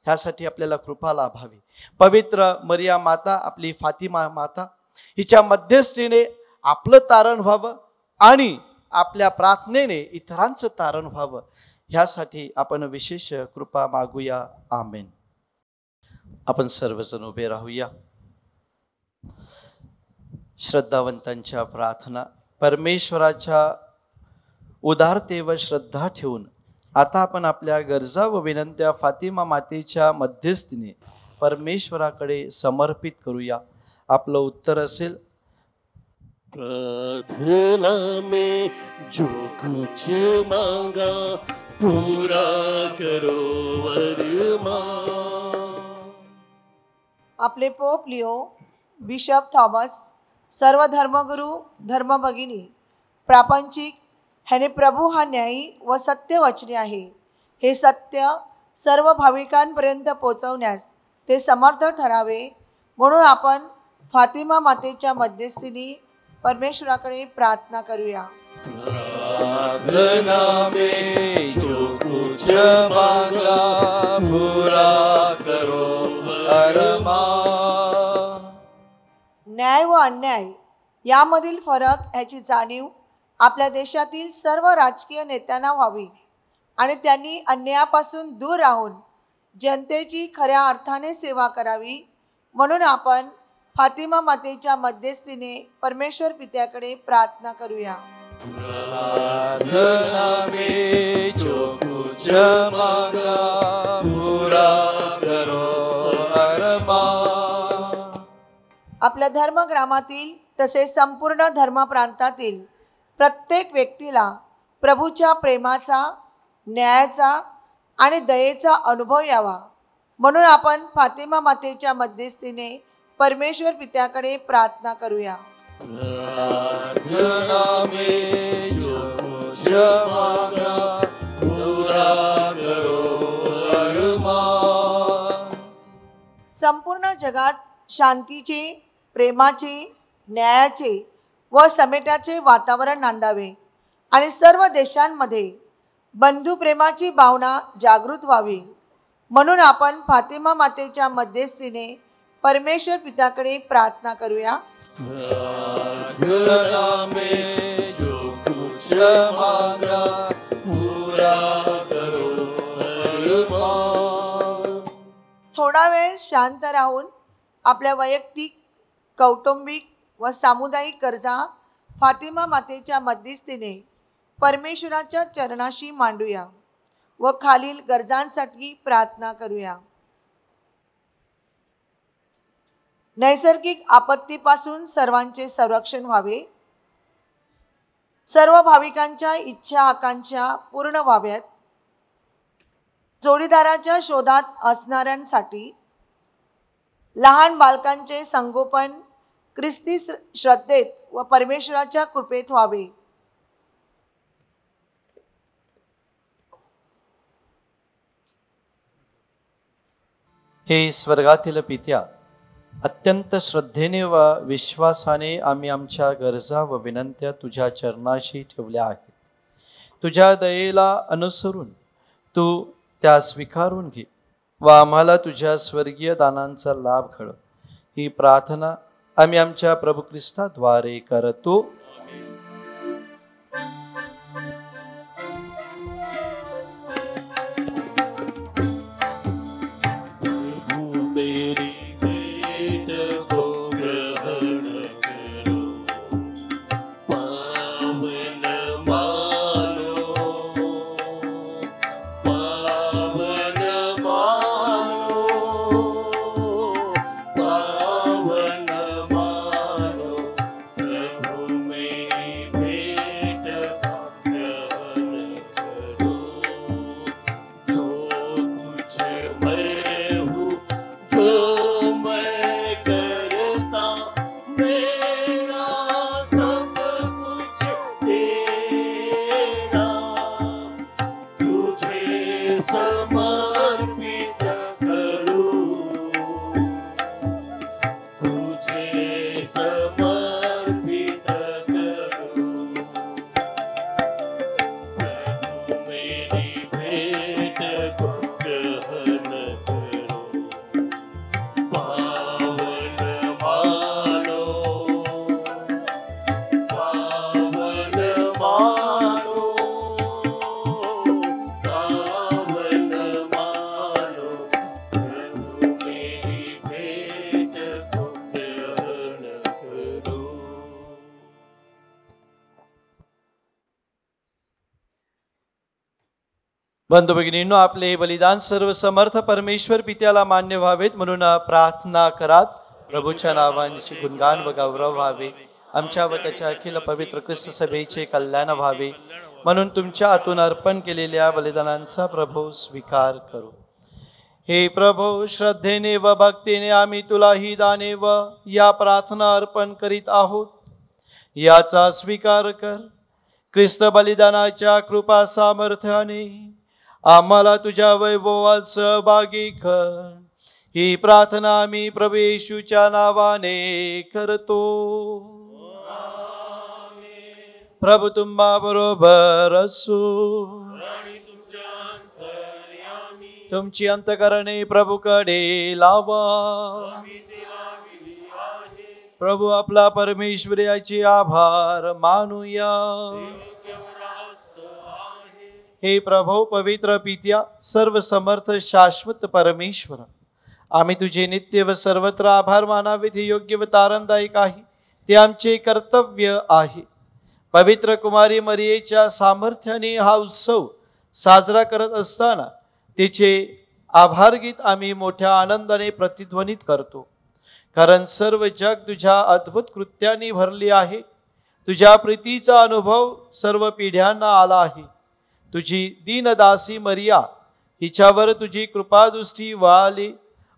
ह्यासाठी आपल्याला कृपा लाभावी. पवित्र मरिया माता, आपली फातिमा माता, हिच्या मध्यस्थीने आपलं तारण व्हावं आणि आपल्या प्रार्थनेने इतरांचं तारण व्हावं, ह्यासाठी आपण विशेष कृपा मागूया. आमेन. आपण सर्वजण उभे राहूया. श्रद्धावंतांच्या प्रार्थना, परमेश्वराच्या उदारतेवर श्रद्धा ठेवून आता आपण आपल्या गरजा व विनंत्या फातिमा मातेच्या मध्यस्थीने परमेश्वराकडे समर्पित करूया. आपलं उत्तर असेल, प्रार्थना में जो कुछ मांगा पूरा करो वरमान. आपले पोप लिओ, बिशप थॉमस, सर्व धर्मगुरू, धर्मभगिनी, प्रापंचिक ह्याने प्रभू हा न्यायी व सत्य वचने आहे, हे सत्य सर्व भाविकांपर्यंत पोचवण्यास ते समर्थ ठरावे, म्हणून आपण फातिमा मातेच्या मध्यस्थीने परमेश्वराकडे प्रार्थना करूया. प्रार्थना में जो कुछ मांगा पूरा करो अरमान. न्याय व अन्याय यामधील फरक ह्याची जाणीव आपल्या देशातील सर्व राजकीय नेत्यांना व्हावी आणि त्यांनी अन्यायापासून दूर राहून जनतेची खऱ्या अर्थाने सेवा करावी, म्हणून आपण फातिमा मातेच्या मध्यस्थीने परमेश्वर पित्याकडे प्रार्थना करूया. प्रार्थना में जो कुछ मांगा पूरा करो अरमान. आपल्या धर्मग्रामातील तसेच संपूर्ण धर्म प्रांतातील प्रत्येक व्यक्तीला प्रभूच्या प्रेमाचा, न्यायाचा आणि दयेचा अनुभव यावा, म्हणून आपण फातिमा मातेच्या मध्यस्थीने परमेश्वर पित्याकडे प्रार्थना करूया. प्रार्थना में जो कुछ मांगा पूरा करो अरमान. संपूर्ण जगात शांतीचे, प्रेमाचे, न्यायाचे व समेटाचे वातावरण नांदावे आणि सर्व देशांमध्ये बंधुप्रेमाची भावना जागृत व्हावी, म्हणून आपण फातिमा मातेच्या मध्यस्थीने परमेश्वर पित्याकडे प्रार्थना करूया. प्रार्थना में जो कुछ मांगा पूरा करो अरमान. थोडा वेळ शांत राहून आपल्या वैयक्तिक, कौटुंबिक व सामुदायिक गरजा फातिमा मातेच्या मध्यस्थीने परमेश्वराच्या चरणाशी मांडूया व खालील गरजांसाठी प्रार्थना करूया. नैसर्गिक आपत्तीपासून सर्वांचे संरक्षण व्हावे, सर्व भाविकांच्या इच्छा आकांक्षा पूर्ण व्हाव्यात, जोडीदाराच्या शोधात असणाऱ्यांसाठी लहान बालकांचे संगोपन ख्रिस्ती श्रद्धेत व परमेश्वराच्या कृपेत व्हावे. हे स्वर्गातील पित्या, अत्यंत श्रद्धेने व विश्वासाने आम्ही आमच्या गरजा व विनंत्या तुझ्या चरणाशी ठेवल्या आहेत. तुझ्या दयेला अनुसरून तू त्या स्वीकारून घे व आम्हाला तुझ्या स्वर्गीय दानांचा लाभ घडव. ही प्रार्थना आम्ही आमच्या प्रभू ख्रिस्ताद्वारे करतो. बंधू भगिनींनो, आपले बलिदान सर्व समर्थ परमेश्वर पित्याला मान्य व्हावेत म्हणून प्रार्थना करात. प्रभूच्या नावांचे गुणगान व गौरव व्हावे, आमच्या व त्याच्या अखिल पवित्र ख्रिस्त सभेचे कल्याण व्हावे म्हणून तुमच्या हातून अर्पण केलेल्या बलिदानांचा प्रभू स्वीकार करू. हे प्रभू, श्रद्धेने व भक्तीने आम्ही तुला ही दाने व या प्रार्थना अर्पण करीत आहोत. याचा स्वीकार कर. ख्रिस्त बलिदानाच्या कृपा सामर्थ्याने आम्हाला तुझ्या वैभवात सहभागी कर. ही प्रार्थना आम्ही प्रभू येशूच्या नावाने करतो. प्रभू तुम्हा बरोबर असो. तुमची अंतकरणे प्रभूकडे लावा. प्रभू आपला परमेश्वराचे आभार मानूया. हे प्रभो पवित्र पित्या, सर्व समर्थ शाश्वत परमेश्वर, आम्ही तुझे नित्य व सर्वत्र आभार मानावेत हे योग्य व तारणदायक आहे, ते आमचे कर्तव्य आहे. पवित्र कुमारी मरियेच्या सामर्थ्याने हा उत्सव साजरा करत असताना तिचे आभार गीत आम्ही मोठ्या आनंदाने प्रतिध्वनित करतो, कारण सर्व जग तुझ्या अद्भुत कृत्यांनी भरले आहे. तुझ्या प्रीतीचा अनुभव सर्व पिढ्यांना आला आहे. तुझी दीनदासी मरिया हिच्यावर तुझी कृपादृष्टी वळाली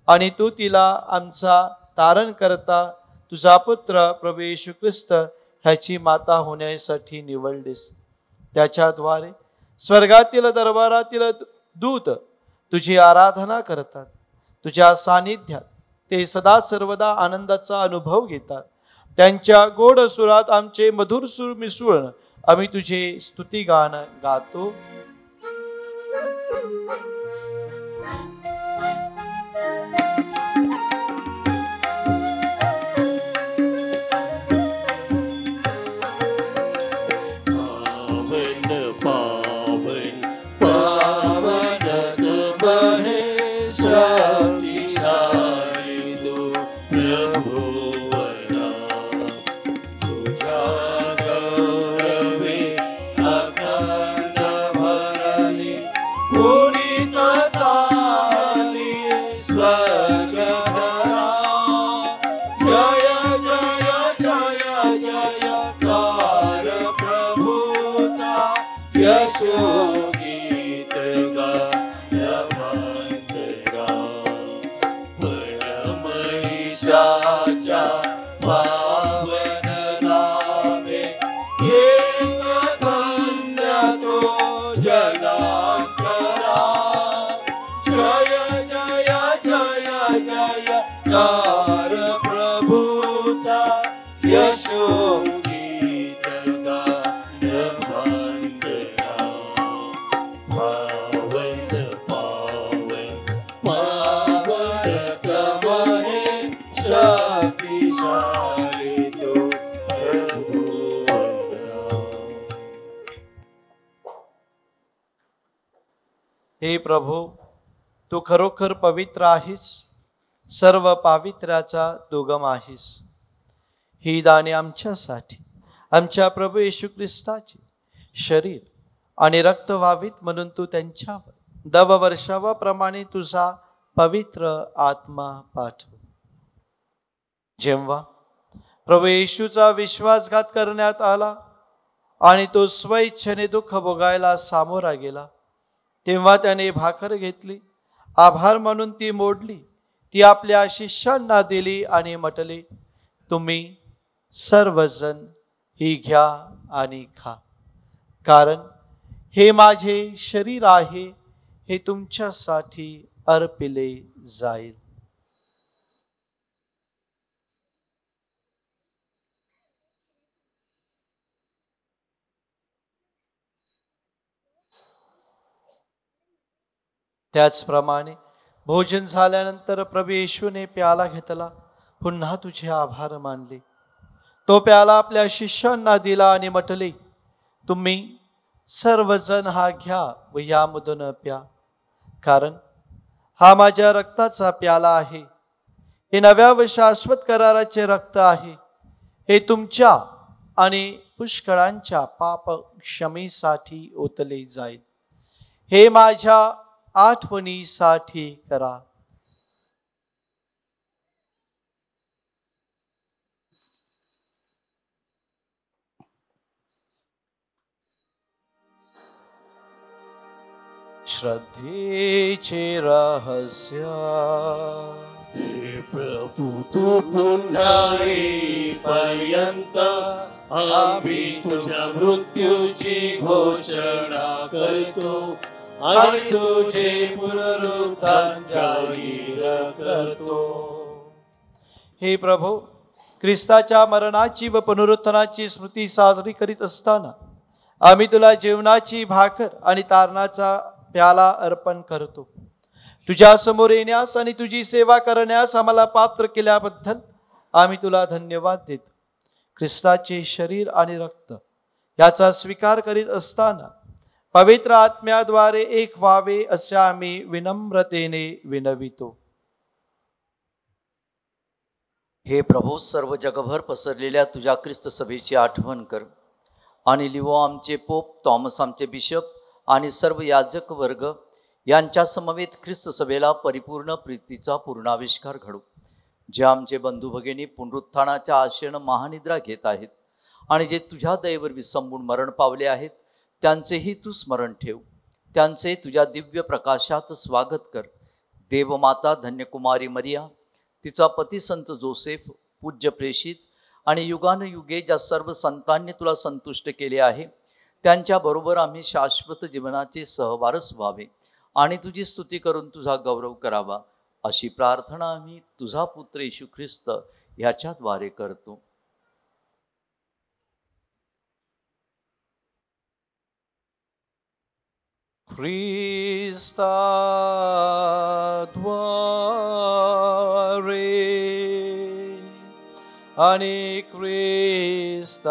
आणि तू तिला आमचा तारण करता तुझा पुत्र प्रभू येशू ख्रिस्त ह्याची माता होण्यासाठी निवडलीस. त्याच्याद्वारे स्वर्गातील दरबारातील दूत तुझी आराधना करतात. तुझ्या सानिध्यात ते सदा सर्वदा आनंदाचा अनुभव घेतात. त्यांच्या गोड सुरात आमचे मधुर सूर मिसळून आम्ही तुझे स्तुतिगान गातो. हे प्रभू, तू खरोखर पवित्र आहेस, सर्व पावित्र्याचा दुगम आहेस. ही दाने आमच्यासाठी आमच्या प्रभू येशू ख्रिस्ताचे शरीर आणि रक्त व्हावीत म्हणून तू त्यांच्यावर दववर्षावाप्रमाणे तुझा पवित्र आत्मा पाठव. जेव्हा प्रभू येशूचा विश्वासघात करण्यात आला आणि तो स्वइच्छेने दुःख भोगायला सामोरा गेला, तेव्हा त्याने भाकर घेतली, आभार मानून ती मोडली, ती आपल्या शिष्यांना दिली आणि म्हटले, तुम्ही सर्वजण ही घ्या आणि खा, कारण हे माझे शरीर आहे, हे तुमच्यासाठी अर्पिले जाईल. त्याचप्रमाणे भोजन झाल्यानंतर प्रभू येशूने प्याला घेतला, पुन्हा तुझे आभार मानले, तो प्याला आपल्या शिष्यांना दिला आणि म्हटले, तुम्ही सर्वजण हा घ्या व यामधून प्या, कारण हा माझ्या रक्ताचा प्याला आहे, हे नव्या व शाश्वत कराराचे रक्त आहे, हे तुमच्या आणि पुष्कळांच्या पाप क्षमेसाठी ओतले जाईल. हे माझ्या आठवणीसाठी करा. श्रद्धेचे रहस्य. हे प्रभू, तू पुन्हा येईपर्यंत आम्ही तुझ्या मृत्यूची घोषणा करतो आणि तुझे पुनरुत्थान जाहीर करतो. हे प्रभू, ख्रिस्ताच्या मरणाची व पुनरुत्थानाची स्मृती साजरी करीत असताना आम्ही तुला जेवणाची भाकर आणि तारणाचा प्याला अर्पण करतो. तुझ्या समोर येण्यास आणि तुझी सेवा करण्यास आम्हाला पात्र केल्याबद्दल आम्ही तुला धन्यवाद देतो. ख्रिस्ताचे शरीर आणि रक्त याचा स्वीकार करीत असताना पवित्र आत्म्याद्वारे एक व्हावे असे आम्ही विनम्रतेने विनवितो. हे प्रभू, सर्व जगभर पसरलेल्या तुझ्या ख्रिस्त सभेची आठवण कर आणि लिओ आमचे पोप, थॉमस आमचे बिशप आणि सर्व याजक वर्ग यांच्या समवेत ख्रिस्त सभेला परिपूर्ण प्रीतीचा पूर्णाविष्कार घडू. जे आमचे बंधू भगिनी पुनरुत्थानाच्या आशेनं महानिद्रा घेत आहेत आणि जे तुझ्या दयेवर विसंबून मरण पावले आहेत, त्यांचेही तू स्मरण ठेव. त्यांचे तुझ्या दिव्य प्रकाशात स्वागत कर. देवमाता धन्यकुमारी मरिया, तिचा पती संत जोसेफ, पूज्य प्रेषित आणि युगानुयुगे ज्या सर्व संतांनी तुला संतुष्ट केले आहे, त्यांच्याबरोबर आम्ही शाश्वत जीवनाचे सहवारस व्हावे आणि तुझी स्तुती करून तुझा गौरव करावा, अशी प्रार्थना आम्ही तुझा पुत्र येशू ख्रिस्त ह्याच्याद्वारे करतो. ख्रिस्ताद्वारे आणि ख्रिस्तासह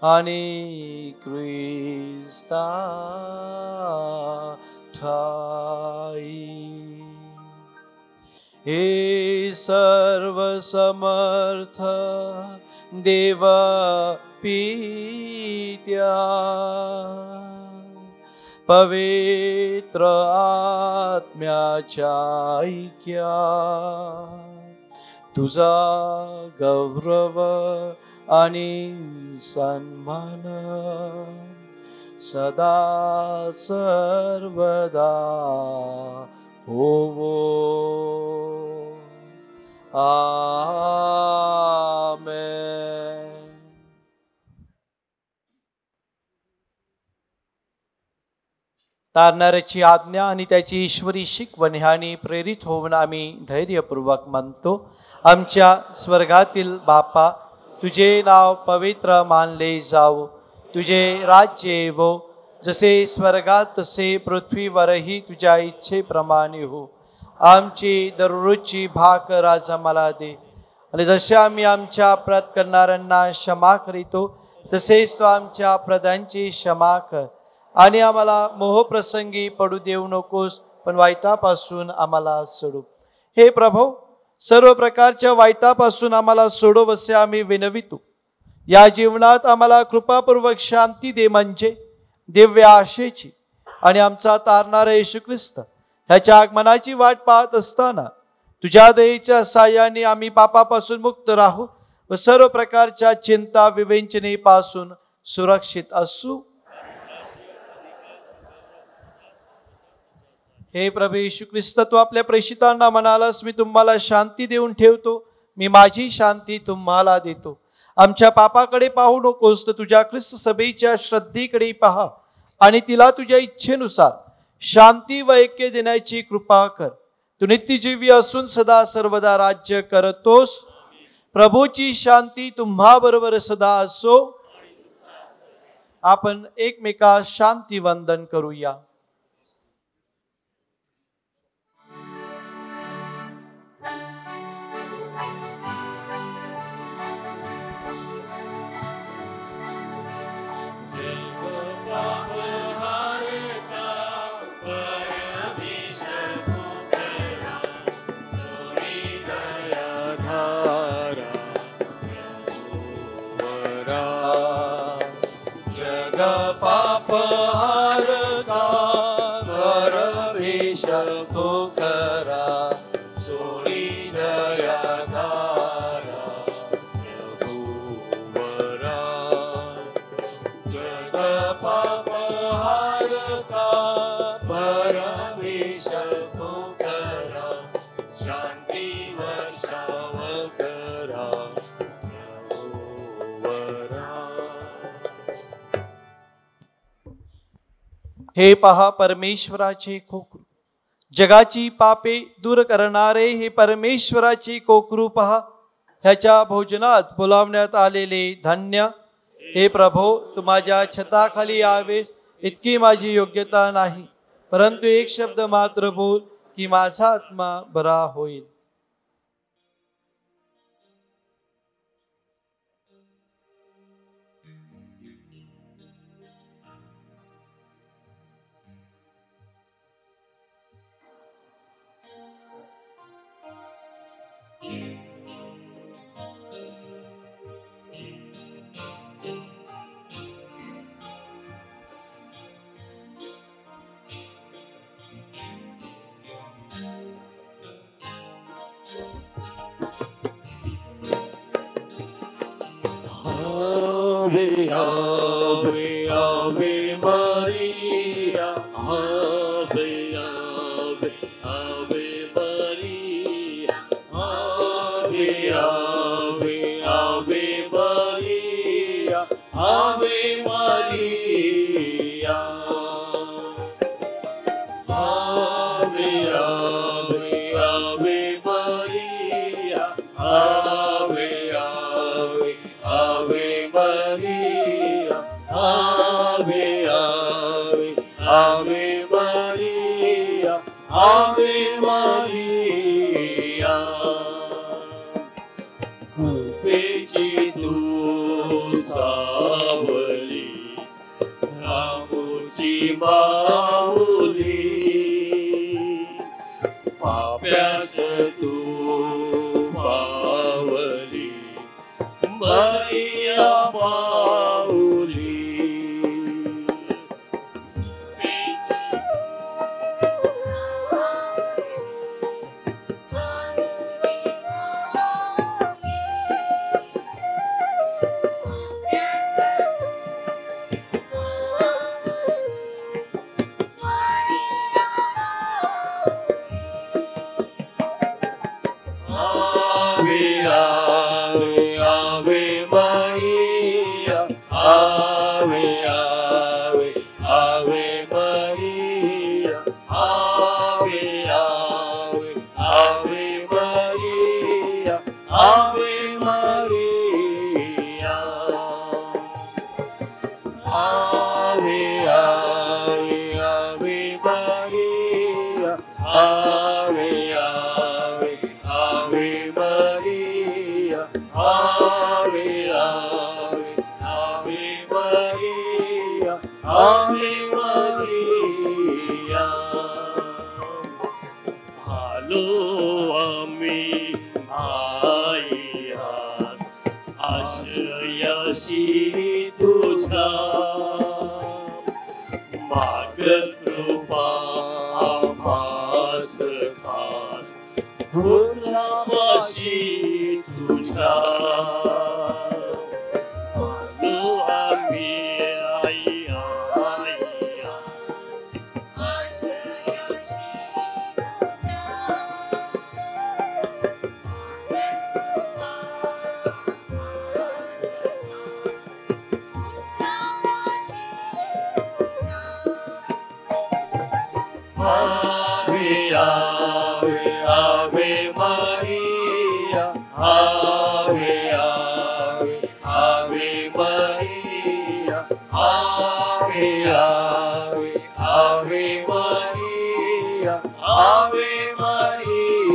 आणि ख्रिस्ता ठाई हे सर्व समर्थ देव पित्या पवित्र आत्म्याच्या ऐक्या तुझा गौरव आणि सन्मान सदा सर्वदा होवो. आमेन. तारणाऱ्याची आज्ञा आणि त्याची ईश्वरी शिकवण ह्याने प्रेरित होऊन आम्ही धैर्यपूर्वक म्हणतो. आमच्या स्वर्गातील बापा, तुझे नाव पवित्र मानले जावो. तुझे राज्य येवो. जसे स्वर्गात तसे पृथ्वीवरही तुझ्या इच्छेप्रमाणे हो. आमची दररोजची भाकर आज आम्हाला दे, आणि जसे आम्ही आमच्या अपराध करणाऱ्यांना क्षमा करीतो, तसेच तो आमच्या अपराधांची क्षमा कर. आणि आम्हाला मोहप्रसंगी पडू देऊ नकोस, पण वाईटापासून आम्हाला सोडव. हे प्रभू, सर्व प्रकारच्या वाईटापासून आम्हाला सोडव असे आम्ही विनवितो. या जीवनात आम्हाला कृपापूर्वक शांती दे, म्हणजे दिव्य आशेची आणि आमचा तारणारा येशू ख्रिस्त ह्याच्या आगमनाची वाट पाहत असताना तुझ्या दयेच्या साह्याने आम्ही पापापासून मुक्त राहू व सर्व प्रकारच्या चिंता विवेचनेपासून सुरक्षित असू. हे प्रभू येशू ख्रिस्त, तू आपल्या प्रेषितांना म्हणालास, मी तुम्हाला शांती देऊन ठेवतो, मी माझी शांती तुम्हाला देतो. आमच्या पापाकडे पाहू नकोस, तर तुझ्या ख्रिस्त सभेच्या श्रद्धेकडे पहा आणि तिला तुझ्या इच्छेनुसार शांती व ऐक्य देण्याची कृपा कर. तू नित्यजीवी असून सदा सर्वदा राज्य करतोस. प्रभूची शांती तुम्हा बरोबर सदा असो. आपण एकमेकास शांती वंदन करूया. पाप हारता परमेश पोखरा सोडी दया धारा प्रभुवरा. जग पाप हारता परमेश पोखरा शांती वर्षाव करा प्रभुवरा. हे पहा परमेश्वराचे कोकरू, जगाची पापे दूर करणारे हे परमेश्वराचे कोकरू पहा. ह्याच्या भोजनात बोलावण्यात आलेले धन्य. हे प्रभो, तू माझ्या छताखाली यावेस इतकी माझी योग्यता नाही, परंतु एक शब्द मात्र बोल की माझा आत्मा बरा होईल. Ave, Ave, Ave Maria, Ave, Ave, Ave Maria, Ave, Ave, Ave Maria, Ave Maria, Ave, Ave, Ave Maria, Ave, Ave, Ave Maria, Ave, Ave, Ave Maria, Ave Maria. कृपेची तू सावली, आमुची माऊली, पाप्यास तू पावली, मैया माऊली. Ave, Ave, Ave Maria, Ave, Ave, Ave Maria, Ave, Ave, Ave Maria, Ave Maria, Ave, Ave, Ave Maria, Ave, Ave, Ave Maria, Ave, Ave, Ave Maria, Ave Maria. आलो आम्ही आई हात, आश्रयाशी तुझा, माग कृपा आम्हास खास, गुलाबाशी तुझा. आलो आम्ही आई आई Ave, Ave, Ave Maria, Ave, Ave, Ave Maria, Ave, Ave, Ave Maria, Ave Maria,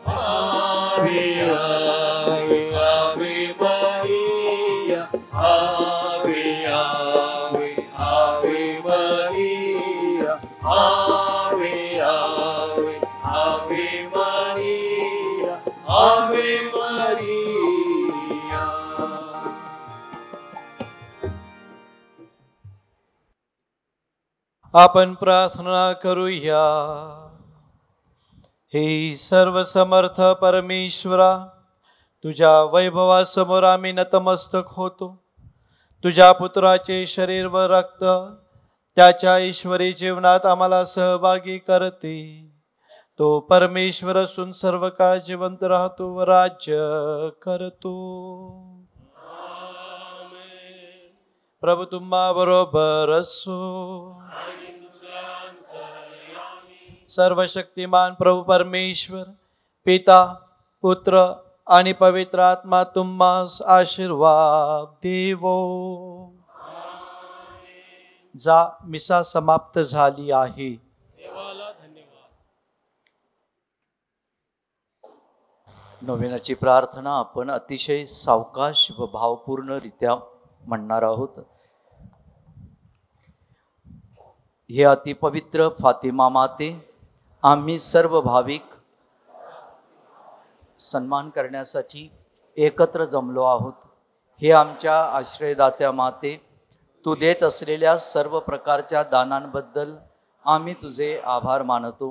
Ave, Ave, Ave Maria, Ave, Ave, Ave Maria, Ave, Ave, Ave Maria, Ave Maria. आपण प्रार्थना करूया. हे सर्वसमर्थ परमेश्वरा, तुझ्या वैभवासमोर आम्ही नतमस्तक होतो. तुझ्या पुत्राचे शरीर व रक्त त्याच्या ईश्वरी जीवनात आम्हाला सहभागी करते. तो परमेश्वर असून सर्व काळ जिवंत राहतो व राज्य करतो. प्रभू तुम्हा बरोबर असो. सर्वशक्तिमान प्रभू परमेश्वर पिता पुत्र आणि पवित्र आत्मा तुम्हास आशीर्वाद देवो. जा मिसा समाप्त झाली आहे. देवाला धन्यवाद. नवीनाची प्रार्थना आपण अतिशय सावकाश व भावपूर्णरित्या म्हणणार आहोत. हे अतिपवित्र फातिमा माते, आम्ही सर्व भाविक सन्मान करण्यासाठी एकत्र जमलो आहोत. हे आमच्या आश्रयदात्या माते, तू देत असलेल्या सर्व प्रकारच्या दानांबद्दल आम्ही तुझे आभार मानतो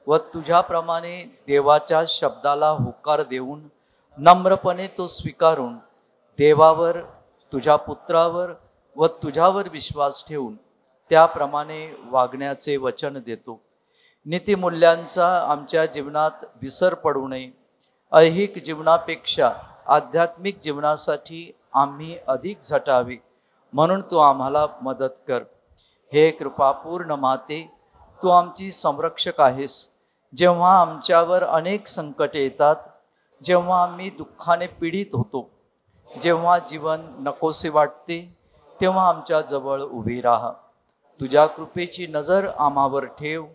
व तुझ्याप्रमाणे देवाच्या शब्दाला होकार देऊन नम्रपणे तो स्वीकारून देवावर, तुझ्या पुत्रावर व तुझ्यावर विश्वास ठेवून त्याप्रमाणे वागण्याचे वचन देतो. नीतिमूल्यांचा आमच्या जीवनात विसर पडू नये. ऐहिक जीवनापेक्षा आध्यात्मिक जीवनासाठी आम्ही अधिक झटावे म्हणून तू आम्हाला मदत कर. हे कृपापूर्ण माते, तू आमची संरक्षक आहेस. जेव्हा आमच्यावर अनेक संकटे येतात, जेव्हा आम्ही दुःखाने पीडित होतो, जेव्हा जीवन नकोसे वाटते, तेव्हा आमच्या जवळ उभी राहा. तुझ्या कृपेची नजर आम्हावर ठेव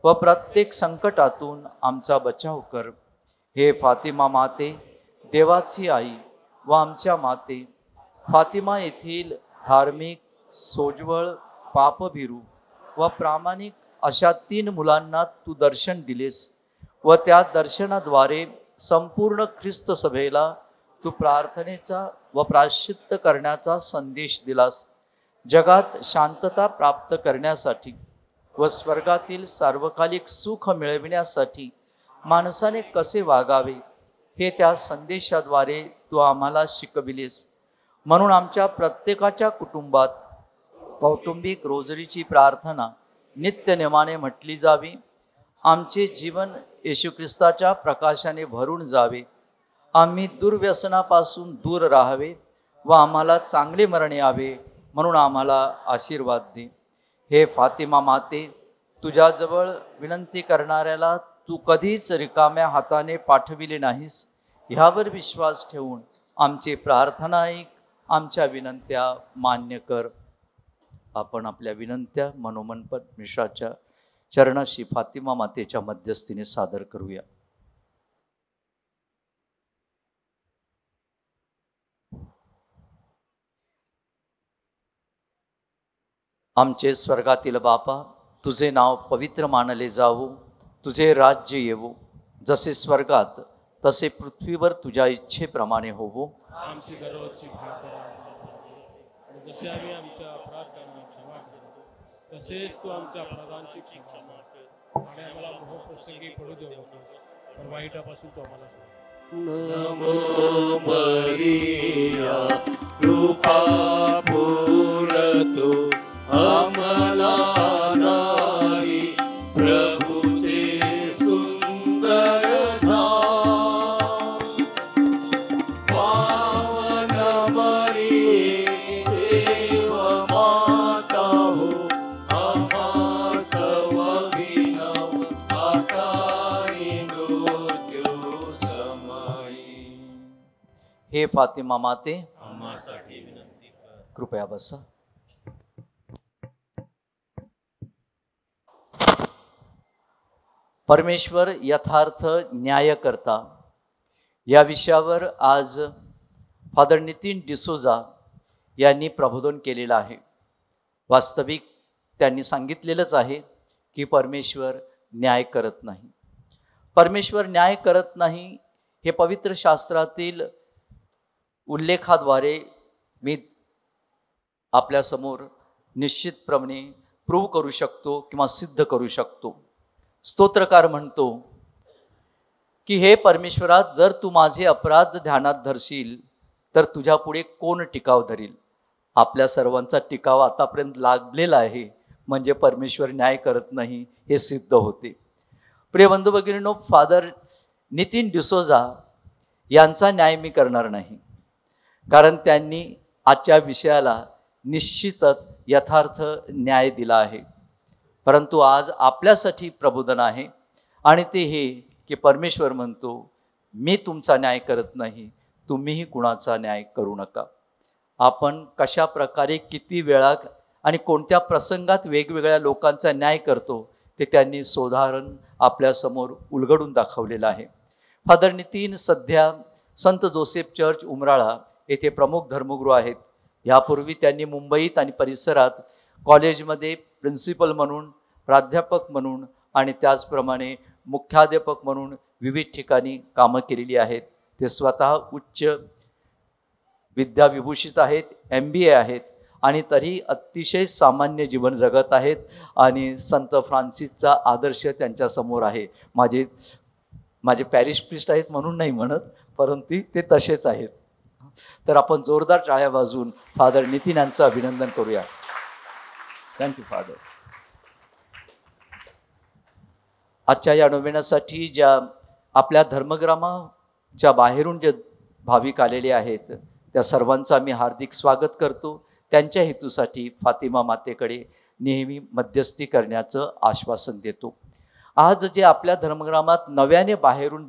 व प्रत्येक संकटातून आमचा बचाव कर. हे फातिमा माते, देवाची आई व आमच्या माते, फातिमा येथील धार्मिक, सोज्वळ, पापभिरू व प्रामाणिक अशा 3 मुलांना तू दर्शन दिलेस व त्या दर्शनाद्वारे संपूर्ण ख्रिस्त सभेला तू प्रार्थनेचा व प्रायश्चित्त करण्याचा संदेश दिलास. जगात शांतता प्राप्त करण्यासाठी व स्वर्गातील सार्वकालिक सुख मिळविण्यासाठी माणसाने कसे वागावे हे त्या संदेशाद्वारे तू आम्हाला शिकविलेस. म्हणून आमच्या प्रत्येकाच्या कुटुंबात कौटुंबिक रोजरीची प्रार्थना नित्यनेमाने म्हटली जावी. आमचे जीवन येशू ख्रिस्ताच्या प्रकाशाने भरून जावे. आम्ही दुर्व्यसनापासून दूर राहावे व आम्हाला चांगले मरण यावे म्हणून आम्हाला आशीर्वाद दे. हे फातिमा माते, तुझ्याजवळ विनंती करणाऱ्याला तू कधीच रिकाम्या हाताने पाठविले नाहीस. ह्यावर विश्वास ठेवून आमची प्रार्थना ऐक, आमच्या विनंत्या मान्य कर. आपण आपल्या विनंत्या मनोमन परमेश्वराच्या चरणाशी फातिमा मातेच्या मध्यस्थीने सादर करूया. आमचे स्वर्गातील बापा, तुझे नाव पवित्र मानले जावो, तुझे राज्य येवो, जसे स्वर्गात तसे पृथ्वीवर तुझ्या इच्छेप्रमाणे होवो. आमची दररोजची भाकर आणि जसे आम्ही आमच्या अपराधांना क्षमा करतो तसेच तू आमच्या अपराधांची क्षमा कर आणि आम्हाला मोहप्रसंगी पडू देऊ नकोस, पण वाईटापासून तू आम्हाला सोड. नमो मरिया कृपा पूरतु आम्हाला नारी प्रभुचे सुंदर धाम. पावन मरिये देव माता हो, आम्हा सर्वविनव आता आणि मृत्यू समयी. हे फातिमा माते, आम्हासाठी विनंती कर. कृपया बसा. परमेश्वर यथार्थ न्याय करता या विषयावर आज फादर नितीन डिसोजा यांनी प्रबोधन केलेलं आहे. वास्तविक त्यांनी सांगितलेलंच आहे की परमेश्वर न्याय करत नाही. परमेश्वर न्याय करत नाही हे पवित्र शास्त्रातील उल्लेखाद्वारे मी आपल्यासमोर निश्चितप्रमाणे प्रूव्ह करू शकतो किंवा सिद्ध करू शकतो. स्तोत्रकार म्हणतो की हे परमेश्वरा, जर तू माझे अपराध ध्यानात धरशील तर तुझ्या पुढे कोण टिकाव धरील. आपल्या सर्वांचा टिकाव आतापर्यंत लागलेला आहे, म्हणजे परमेश्वर न्याय करत नाही हे सिद्ध होते. प्रिय बंधू भगिनींनो, फादर नितीन डिसोजा यांचा न्याय मी करणार नाही, कारण त्यांनी आजच्या विषयाला निश्चितच यथार्थ न्याय दिला आहे. परंतु आज आपल्यासाठी प्रबोधन आहे आणि ते हे की परमेश्वर म्हणतो, मी तुमचा न्याय करत नाही, तुम्हीही कुणाचा न्याय करू नका. आपण कशा प्रकारे किती वेळा आणि कोणत्या प्रसंगात वेगवेगळ्या लोकांचा न्याय करतो ते त्यांनी सोदाहरण आपल्यासमोर उलगडून दाखवलेलं आहे. फादर नितीन सध्या संत जोसेफ चर्च उमराळा येथे प्रमुख धर्मगुरू आहेत. यापूर्वी त्यांनी मुंबईत आणि परिसरात कॉलेजमध्ये प्रिन्सिपल म्हणून, प्राध्यापक म्हणून आणि त्याचप्रमाणे मुख्याध्यापक म्हणून विविध ठिकाणी कामं केलेली आहेत. ते स्वतः उच्च विद्याविभूषित आहेत, MBA आहेत आणि तरी अतिशय सामान्य जीवन जगत आहेत आणि संत फ्रान्सिसचा आदर्श त्यांच्यासमोर आहे. माझे पॅरिश प्रिस्ट आहेत म्हणून नाही म्हणत, परंतु ते तसेच आहेत. तर आपण जोरदार टाळ्या वाजवून फादर नितीन यांचं अभिनंदन करूया. Thank you father. आजच्या या नोवेनासाठी ज्या आपल्या धर्मग्रामाच्या बाहेरून जे भाविक आलेले आहेत त्या सर्वांचं आम्ही हार्दिक स्वागत करतो. त्यांच्या हेतूसाठी फातिमा मातेकडे नेहमी मध्यस्थी करण्याचं आश्वासन देतो. आज जे आपल्या धर्मग्रामात नव्याने बाहेरून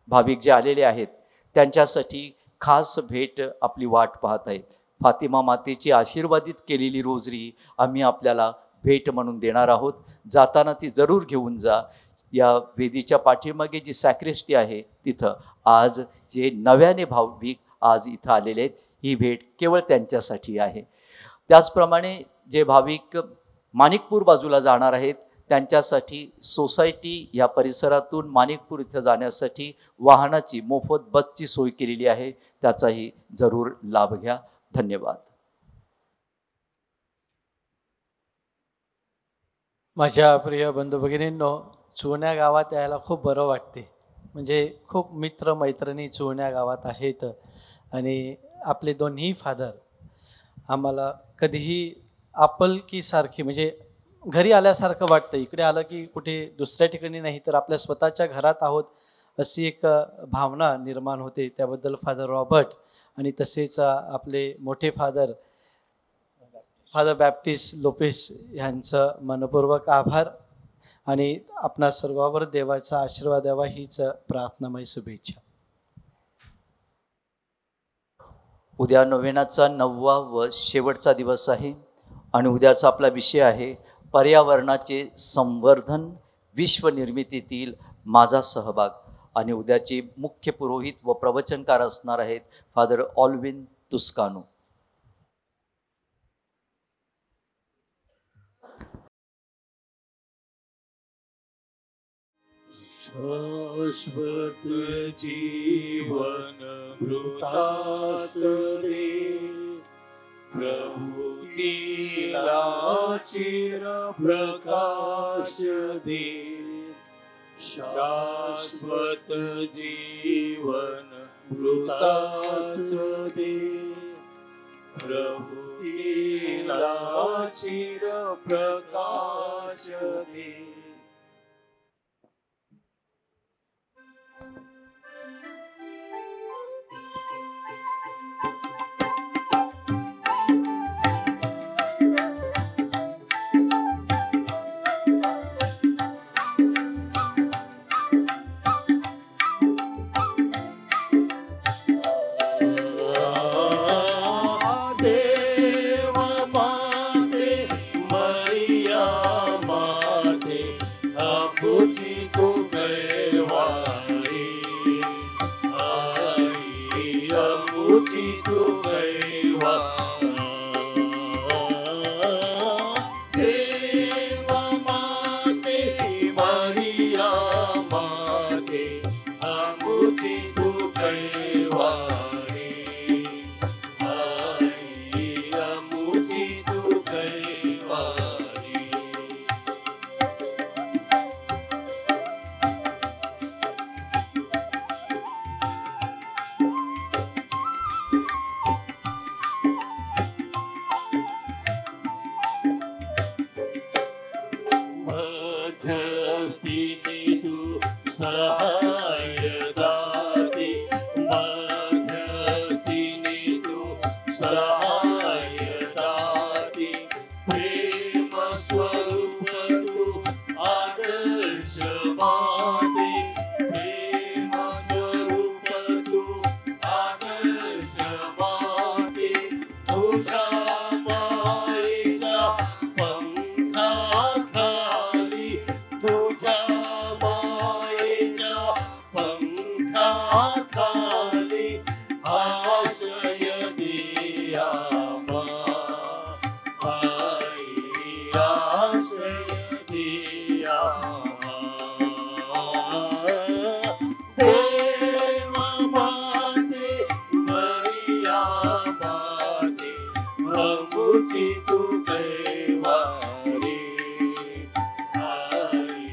भाविक जे आलेले आहेत त्यांच्यासाठी खास भेट आपली वाट पाहत आहे. फातिमा मातेची आशीर्वादित केलेली रोजरी आम्ही आपल्याला भेट म्हणून देणार आहोत. जाताना ती जरूर घेऊन जा. या वेदीच्या पाठीमागे जी सॅक्रिस्टी आहे तिथं आज जे नव्याने भाविक आज इथं आलेले आहेत ही भेट केवळ त्यांच्यासाठी आहे. त्याचप्रमाणे जे भाविक माणिकपूर बाजूला जाणार आहेत त्यांच्यासाठी सोसायटी या परिसरातून माणिकपूर इथं जाण्यासाठी वाहनाची मोफत बसची सोय केलेली आहे. त्याचाही जरूर लाभ घ्या. धन्यवाद. माझ्या प्रिय बंधू भगिनींनो, चुण्या गावात यायला खूप बरं वाटते. म्हणजे खूप मित्र मैत्रिणी चुण्या गावात आहेत आणि आपले दोन्ही फादर आम्हाला कधीही आपुलकीसारखी म्हणजे घरी आल्यासारखं वाटतं. इकडे आलं की कुठे दुसऱ्या ठिकाणी नाही तर आपल्या स्वतःच्या घरात आहोत अशी एक भावना निर्माण होते. त्याबद्दल फादर रॉबर्ट आणि तसेच आपले मोठे फादर बॅप्टिस्ट लोपेस यांचं मनपूर्वक आभार आणि आपणा सर्वांवर देवाचा आशीर्वाद द्यावा हीच प्रार्थनामय शुभेच्छा. उद्या नोवेनाचा 9वा व शेवटचा दिवस आहे आणि उद्याचा आपला विषय आहे पर्यावरणाचे संवर्धन, विश्वनिर्मितीतील माझा सहभाग. आणि उद्याचे मुख्य पुरोहित व प्रवचनकार असणार आहेत फादर ऑल्विन तुस्कानो. शाश्वत जीवन मृतास दे, प्रभु तिला चिर प्रकाश दे. शाश्वत जीवन मृतास दे, प्रभु तिला चिर प्रकाश दे. तुझ्या खाली आश्रय दिया आई आश्रय दिया देव माते मैया माते प्रभुची तू कैवारी आई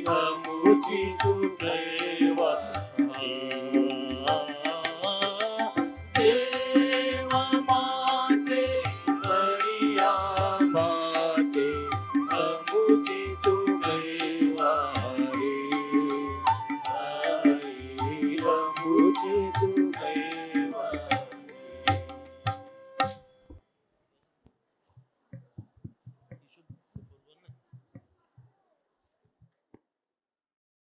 प्रभुची तू कैवारी